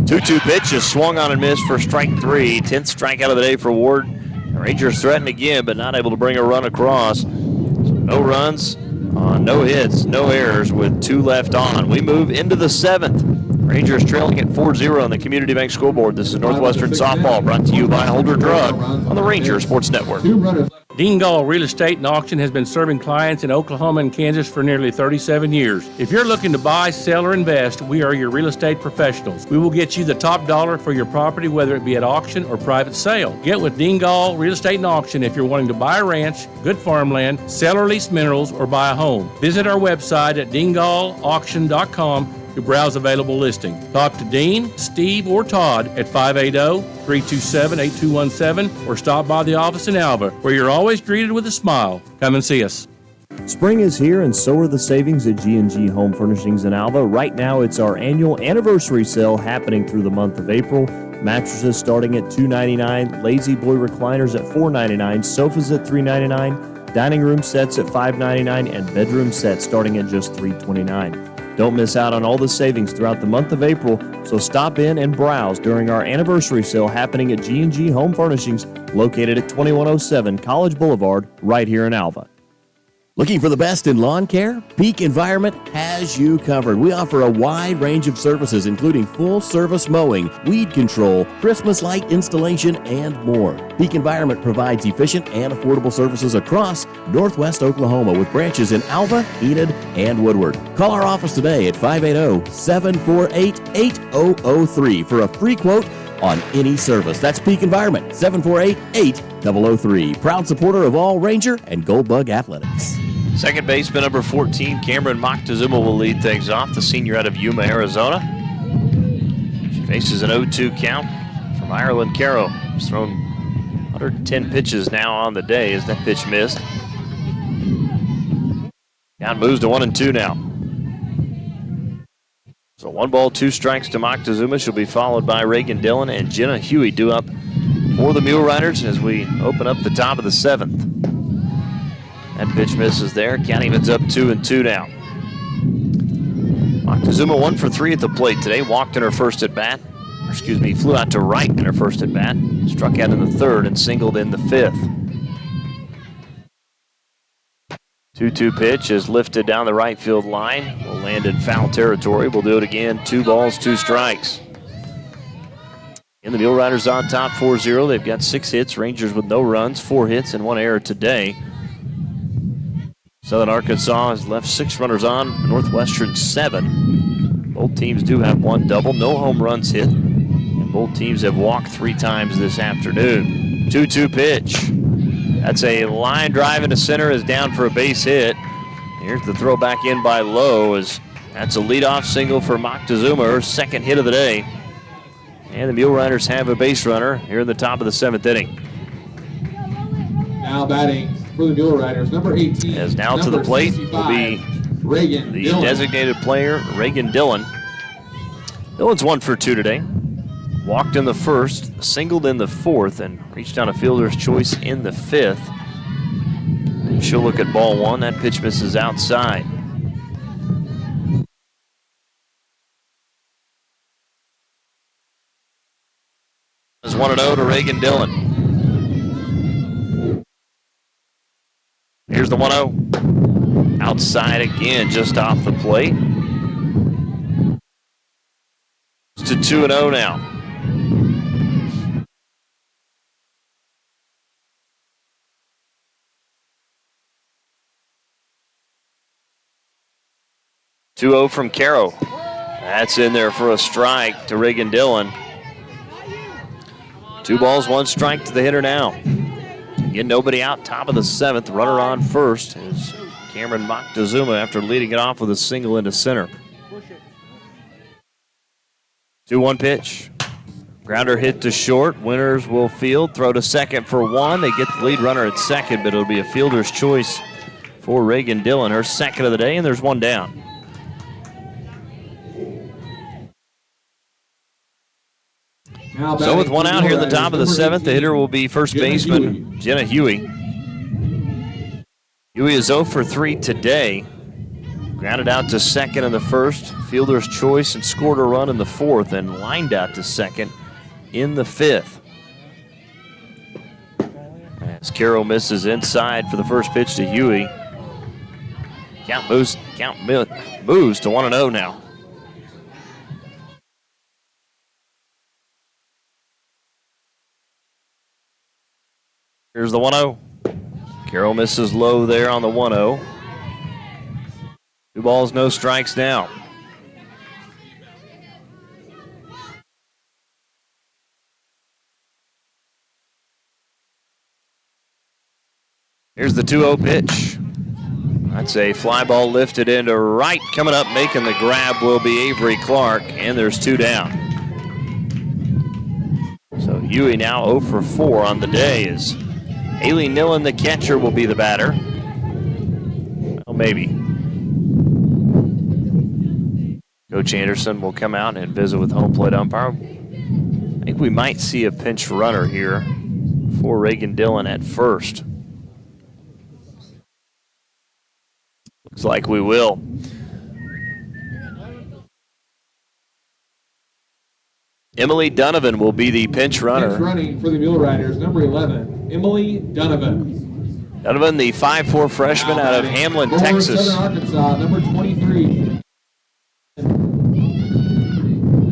2-2 pitch is swung on and missed for strike 3. 10th strikeout of the day for Ward. The Rangers threaten again, but not able to bring a run across. So no runs, no hits, no errors with 2 left on. We move into the 7th. Rangers trailing at 4-0 on the Community Bank scoreboard. This is Northwestern Softball, brought to you by Holder Drug on the Ranger Sports Network. Dean Gall Real Estate and Auction has been serving clients in Oklahoma and Kansas for nearly 37 years. If you're looking to buy, sell, or invest, we are your real estate professionals. We will get you the top dollar for your property, whether it be at auction or private sale. Get with Dean Gall Real Estate and Auction if you're wanting to buy a ranch, good farmland, sell or lease minerals, or buy a home. Visit our website at deangallauction.com to browse available listings. Talk to Dean, Steve, or Todd at 580-327-8217 or stop by the office in Alva, where you're always greeted with a smile. Come and see us. Spring is here, and so are the savings at G&G Home Furnishings in Alva. Right now, it's our annual anniversary sale happening through the month of April. Mattresses starting at $299, Lazy Boy recliners at $499, sofas at $399, dining room sets at $599, and bedroom sets starting at just $329. Don't miss out on all the savings throughout the month of April, so stop in and browse during our anniversary sale happening at G&G Home Furnishings, located at 2107 College Boulevard, right here in Alva. Looking for the best in lawn care? Peak Environment has you covered. We offer a wide range of services, including full-service mowing, weed control, Christmas light installation, and more. Peak Environment provides efficient and affordable services across Northwest Oklahoma with branches in Alva, Enid, and Woodward. Call our office today at 580-748-8003 for a free quote on any service. That's Peak Environment, 748-8003. Proud supporter of all Ranger and Gold Bug athletics. Second baseman number 14, Cameron Moctezuma, will lead things off, the senior out of Yuma, Arizona. She faces an 0-2 count from Ireland Caro. She's thrown 110 pitches now on the day as that pitch missed. Count moves to 1-2 now. So 1 ball, 2 strikes to Moctezuma. She'll be followed by Reagan Dillon and Jenna Huey due up for the Mule Riders as we open up the top of the 7th. That pitch misses there. Count evens up 2-2 now. Moctezuma 1 for 3 at the plate today. Walked in her first at bat. Flew out to right in her first at bat. Struck out in the 3rd and singled in the 5th. 2-2 pitch is lifted down the right field line. Will land in foul territory. We'll do it again. 2 balls, 2 strikes. And the Mule Riders on top 4-0. They've got 6 hits. Rangers with no runs, 4 hits, and 1 error today. Southern Arkansas has left 6 runners on, Northwestern 7. Both teams do have one double, no home runs hit. And both teams have walked 3 times this afternoon. 2-2 pitch. That's a line drive into center, is down for a base hit. Here's the throw back in by Lowe, as that's a leadoff single for Moctezuma, her second hit of the day. And the Mule Riders have a base runner here in the top of the 7th inning. Now batting for the Mule Riders, number 18. As now to the plate will be Reagan the Dillon. designated player, Reagan Dillon. Dillon's 1 for 2 today. Walked in the first, singled in the 4th, and reached on a fielder's choice in the 5th. She'll look at ball 1. That pitch misses outside. It's 1-0 to Reagan Dillon. Here's the 1-0. Outside again, just off the plate. It's to 2-0 now. .2-0 from Caro. That's in there for a strike to Reagan Dillon. 2 balls, 1 strike to the hitter now. Again, nobody out, top of the 7th. Runner on first is Cameron Moctezuma after leading it off with a single into center. 2-1 pitch. Grounder hit to short. Winners will field. Throw to second for 1. They get the lead runner at second, but it'll be a fielder's choice for Reagan Dillon. Her second of the day, and there's 1 down. So with 1 out here in the top of the 7th, the hitter will be first baseman Jenna Huey. Huey is 0 for 3 today. Grounded out to second in the 1st, fielder's choice, and scored a run in the 4th, and lined out to second in the 5th. As Caro misses inside for the first pitch to Huey. Count moves to 1-0 now. Here's the 1-0. Caro misses low there on the 1-0. 2 balls, no strikes now. Here's the 2-0 pitch. That's a fly ball lifted into right. Coming up, making the grab will be Avery Clark, and there's 2 down. So Huey now 0 for 4 on the day. Is Haley Nillen, the catcher, will be the batter. Well, maybe. Coach Anderson will come out and visit with home plate umpire. I think we might see a pinch runner here for Reagan Dillon at first. Looks like we will. Emily Donovan will be the pinch runner. Pinch running for the Mule Riders, number 11, Emily Donovan. Donovan, the 5'4" freshman out of Hamlin, Texas. Southern Arkansas, number 23.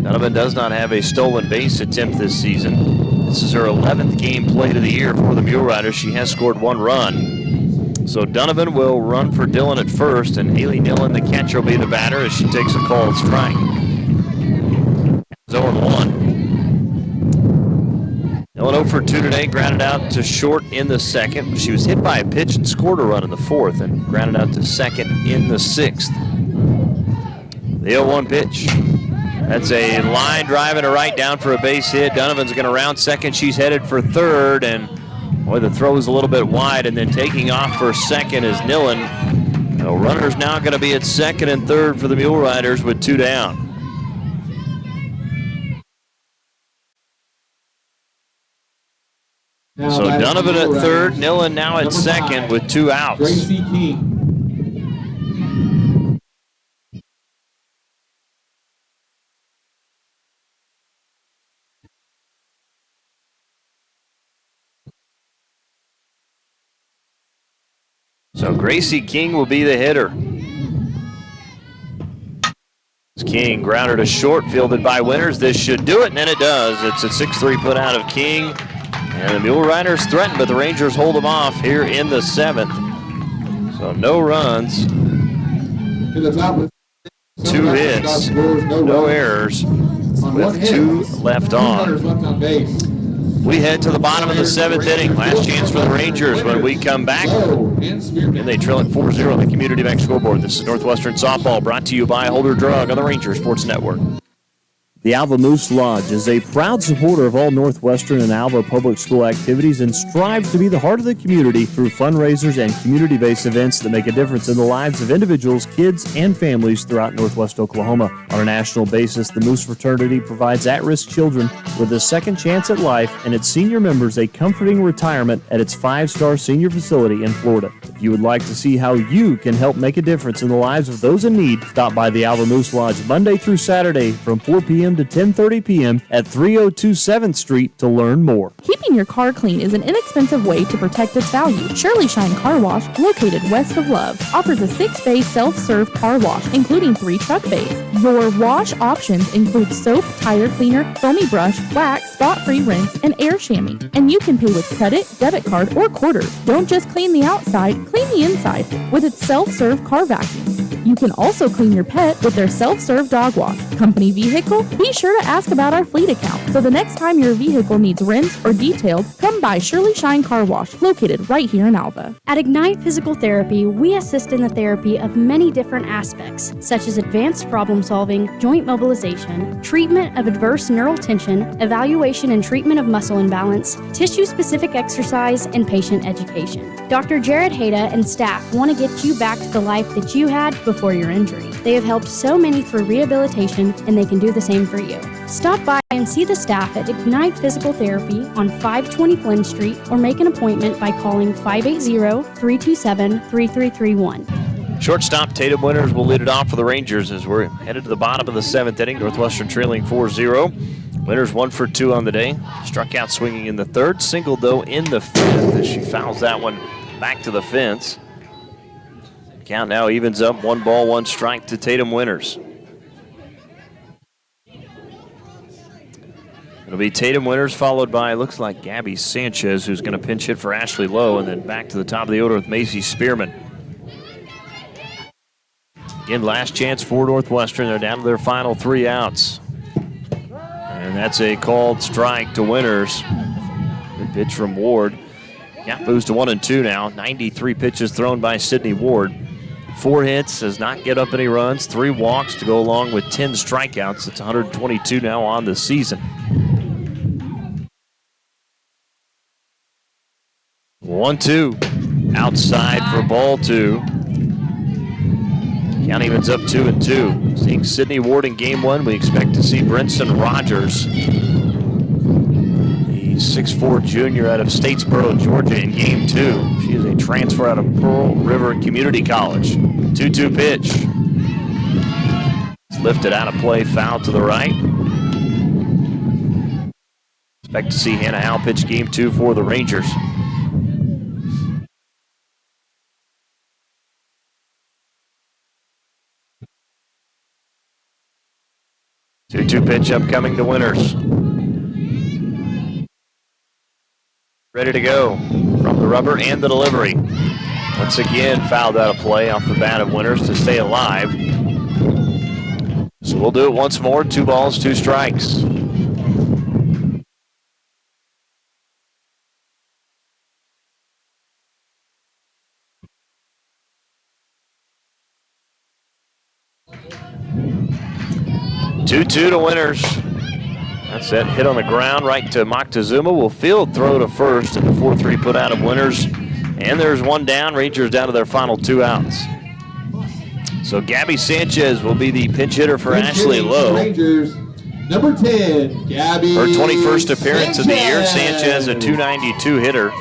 Donovan does not have a stolen base attempt this season. This is her 11th game played of the year for the Mule Riders. She has scored 1 run. So Donovan will run for Dillon at first, and Haley Nillen, the catcher, will be the batter as she takes a called strike. 0-1. Dillon 0 for 2 today, grounded out to short in the 2nd. She was hit by a pitch and scored a run in the 4th, and grounded out to 2nd in the 6th. The 0-1 pitch. That's a line drive and a right down for a base hit. Donovan's going to round second. She's headed for 3rd, and boy, the throw is a little bit wide, and then taking off for 2nd is Nillen. The runner's now going to be at 2nd and 3rd for the Mule Riders with 2 down. So Donovan at 3rd, Nillen now at 2nd with 2 outs. Gracie King. So Gracie King will be the hitter. King grounded to short, fielded by Winters. This should do it, and it does. It's a 6-3 put out of King. And the Mule Riders threaten, but the Rangers hold them off here in the 7th. So no runs, To the top of 2 hits, no errors, with 2 left on. Left on base. We head to the bottom of the 7th inning. Last chance for the Rangers when we come back. And they trail at 4-0 on the Community Bank scoreboard. This is Northwestern Softball, brought to you by Holder Drug on the Ranger Sports Network. The Alva Moose Lodge is a proud supporter of all Northwestern and Alva public school activities and strives to be the heart of the community through fundraisers and community-based events that make a difference in the lives of individuals, kids, and families throughout Northwest Oklahoma. On a national basis, the Moose Fraternity provides at-risk children with a second chance at life and its senior members a comforting retirement at its 5-star senior facility in Florida. If you would like to see how you can help make a difference in the lives of those in need, stop by the Alva Moose Lodge Monday through Saturday from 4 p.m. to 10:30 p.m. at 302 7th Street to learn more. Keeping your car clean is an inexpensive way to protect its value. Surely Shine Car Wash, located west of Love, offers a 6-bay self-serve car wash, including 3 truck bays. Your wash options include soap, tire cleaner, foamy brush, wax, spot-free rinse, and air chamois. And you can pay with credit, debit card, or quarters. Don't just clean the outside, clean the inside with its self-serve car vacuum. You can also clean your pet with their self-serve dog wash. Company vehicle? Be sure to ask about our fleet account. So the next time your vehicle needs rinsed or detailed, come by Shirley Shine Car Wash, located right here in Alva. At Ignite Physical Therapy, we assist in the therapy of many different aspects, such as advanced problem solving, joint mobilization, treatment of adverse neural tension, evaluation and treatment of muscle imbalance, tissue-specific exercise, and patient education. Dr. Jared Hayda and staff want to get you back to the life that you had before your injury. They have helped so many through rehabilitation, and they can do the same for you. Stop by and see the staff at Ignite Physical Therapy on 520 Flynn Street, or make an appointment by calling 580-327-3331. Shortstop Tatum Winters will lead it off for the Rangers as we're headed to the bottom of the 7th inning. Northwestern trailing 4-0. Winters 1 for 2 on the day. Struck out swinging in the 3rd, singled though in the 5th as she fouls that one back to the fence. Count now evens up, 1 ball, 1 strike to Tatum Winters. It'll be Tatum Winters followed by, looks like Gabby Sanchez, who's going to pinch hit for Ashley Lowe, and then back to the top of the order with Macy Spearman. Again, last chance for Northwestern. They're down to their final 3 outs. And that's a called strike to Winters. Good pitch from Ward. Count moves to 1-2 now. 93 pitches thrown by Sydney Ward. 4 hits, does not get up any runs. 3 walks to go along with 10 strikeouts. It's 122 now on the season. 1-2. Outside for ball 2. Count evens up 2-2. Seeing Sydney Ward in game 1, we expect to see Brinson Rogers, the 6'4" junior out of Statesboro, Georgia, in game 2. She is a transfer out of Pearl River Community College. 2-2 pitch. It's lifted out of play, foul to the right. Expect to see Hannah Howe pitch game 2 for the Rangers. Two pitch upcoming to Winters. Ready to go from the rubber and the delivery. Once again, fouled out of play off the bat of Winters to stay alive. So we'll do it once more. 2 balls, 2 strikes. Two to Winters. That's it. Hit on the ground right to Moctezuma. Will field throw to first, and the 4-3 put out of Winters. And there's 1 down. Rangers down to their final 2 outs. So Gabby Sanchez will be the pinch hitter for Ashley Lowe. Rangers, number 10, Gabby. Her 21st appearance of the year. Sanchez, a .292 hitter.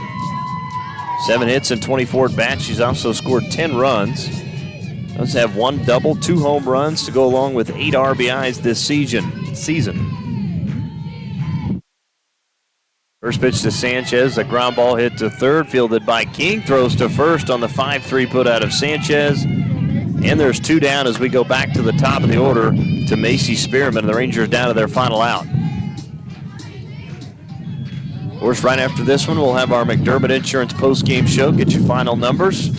7 hits and 24 at bat. She's also scored 10 runs. Does have 1 double, 2 home runs to go along with 8 RBIs this season. First pitch to Sanchez, a ground ball hit to third, fielded by King. Throws to first on the 5-3 put out of Sanchez. And there's 2 down as we go back to the top of the order to Macy Spearman. The Rangers down to their final out. Of course, right after this one, we'll have our McDermott Insurance post-game show. Get your final numbers.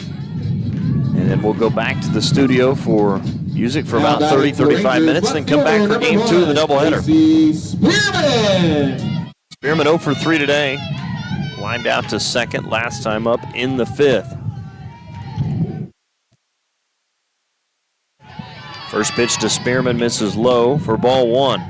then we'll go back to the studio for music for about 30-35 minutes, then come back for game 2 of the doubleheader. Spearman 0 for 3 today. Lined out to second, last time up in the 5th. First pitch to Spearman misses low for ball 1.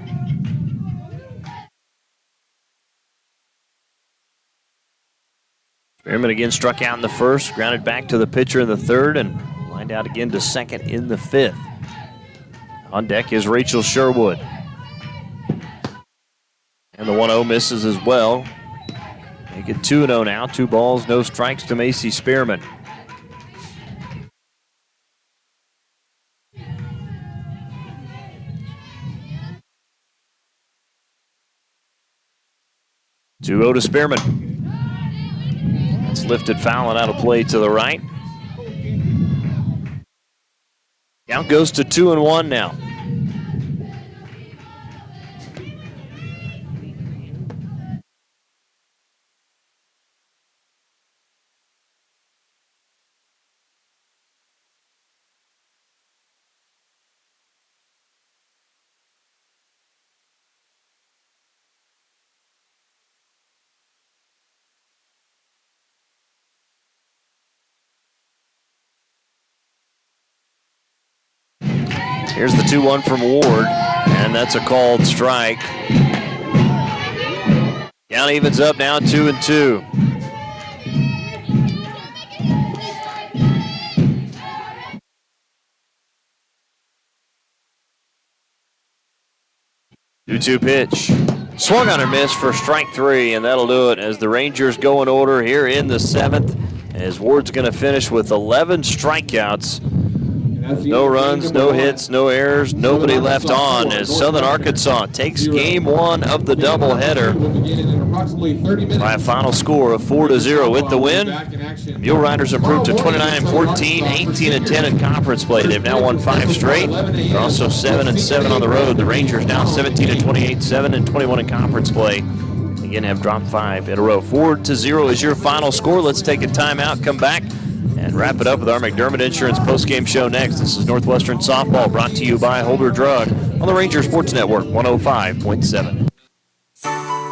Spearman again struck out in the 1st, grounded back to the pitcher in the 3rd, and lined out again to second in the 5th. On deck is Rachel Sherwood. And the 1-0 misses as well. Make it 2-0 now. 2 balls, no strikes to Macy Spearman. To Spearman. It's lifted foul and out of play to the right. Count goes to 2-1 now. Here's the 2-1 from Ward, and that's a called strike. Count evens up now 2-2. Two pitch. Swung on or missed for strike 3, and that'll do it as the Rangers go in order here in the 7th, as Ward's going to finish with 11 strikeouts. No runs, no hits, no errors, nobody left on as Southern Arkansas takes game 1 of the doubleheader by a final score of 4-0. With the win, Mule Riders improved to 29-14, 18-10 in conference play. They've now won 5 straight. They're also 7-7 on the road. The Rangers now 17-28, 7-21 in conference play. Again, have dropped 5 in a row. 4-0 is your final score. Let's take a timeout, come back, and wrap it up with our McDermott Insurance postgame show next. This is Northwestern Softball, brought to you by Holder Drug on the Ranger Sports Network 105.7.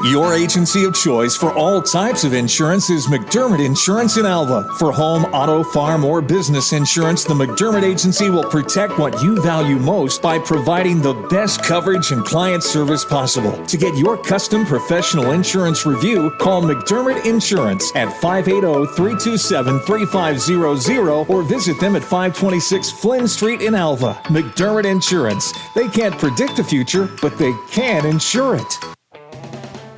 Your agency of choice for all types of insurance is McDermott Insurance in Alva. For home, auto, farm, or business insurance, the McDermott Agency will protect what you value most by providing the best coverage and client service possible. To get your custom professional insurance review, call McDermott Insurance at 580-327-3500 or visit them at 526 Flynn Street in Alva. McDermott Insurance. They can't predict the future, but they can insure it.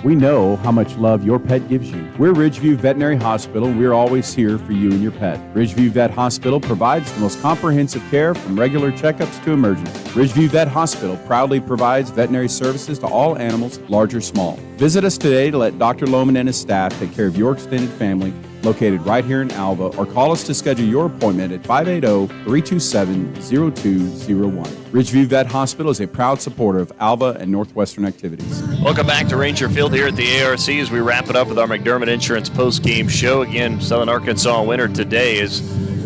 We know how much love your pet gives you. We're Ridgeview Veterinary Hospital, and we're always here for you and your pet. Ridgeview Vet Hospital provides the most comprehensive care from regular checkups to emergency. Ridgeview Vet Hospital proudly provides veterinary services to all animals, large or small. Visit us today to let Dr. Lohman and his staff take care of your extended family, located right here in Alva, or call us to schedule your appointment at 580-327-0201. Ridgeview Vet Hospital is a proud supporter of Alva and Northwestern activities. Welcome back to Ranger Field here at the ARC as we wrap it up with our McDermott Insurance post-game show. Again, Southern Arkansas winner today is,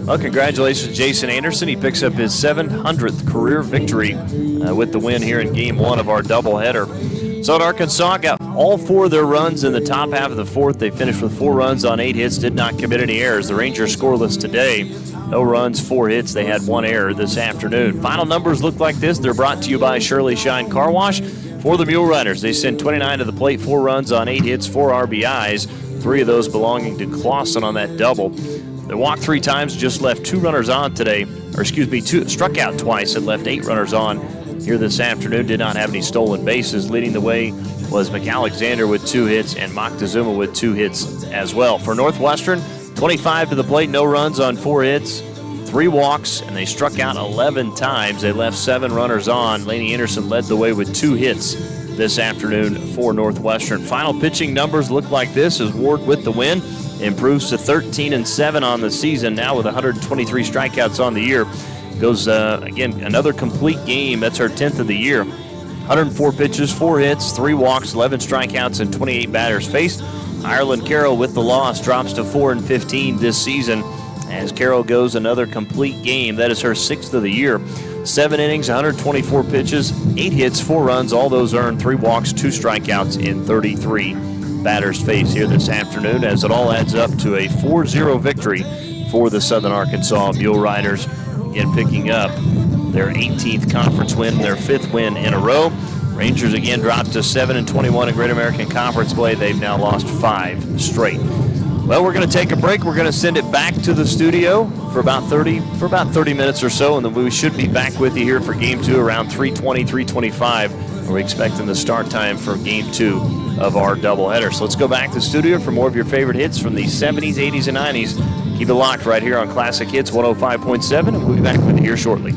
well, congratulations to Jason Anderson. He picks up his 700th career victory with the win here in Game 1 of our doubleheader. Southern Arkansas got all 4 of their runs in the top half of the 4th. They finished with 4 runs on 8 hits, did not commit any errors. The Rangers scoreless today. No runs, 4 hits. They had 1 error this afternoon. Final numbers look like this. They're brought to you by Shirley Shine Car Wash. For the Mule Riders, they sent 29 to the plate, 4 runs on 8 hits, 4 RBIs, 3 of those belonging to Clausen on that double. They walked 3 times, just left 2 runners on today, struck out twice and left 8 runners on here this afternoon. Did not have any stolen bases. Leading the way was McAlexander with 2 hits and Moctezuma with 2 hits as well. For Northwestern, 25 to the plate, no runs on 4 hits, 3 walks, and they struck out 11 times. They left 7 runners on. Laney Anderson led the way with 2 hits this afternoon for Northwestern. Final pitching numbers look like this as Ward with the win improves to 13-7 on the season, now with 123 strikeouts on the year. Goes, again, another complete game. That's her 10th of the year. 104 pitches, 4 hits, 3 walks, 11 strikeouts, and 28 batters faced. Ireland Carroll with the loss drops to 4-15 this season as Carroll goes another complete game. That is her 6th of the year. 7 innings, 124 pitches, 8 hits, 4 runs. All those earned, 3 walks, 2 strikeouts in 33 batters faced here this afternoon, as it all adds up to a 4-0 victory for the Southern Arkansas Mule Riders. Again, picking up their 18th conference win, their 5th win in a row. Rangers again dropped to 7-21 in Great American Conference play. They've now lost 5 straight. Well, we're going to take a break. We're going to send it back to the studio for about 30 minutes or so, and then we should be back with you here for Game 2 around 3:20, 3:25. We're expecting the start time for Game 2 of our doubleheader. So let's go back to the studio for more of your favorite hits from the 70s, 80s, and 90s. Keep it locked right here on Classic Hits 105.7, and we'll be back with you here shortly.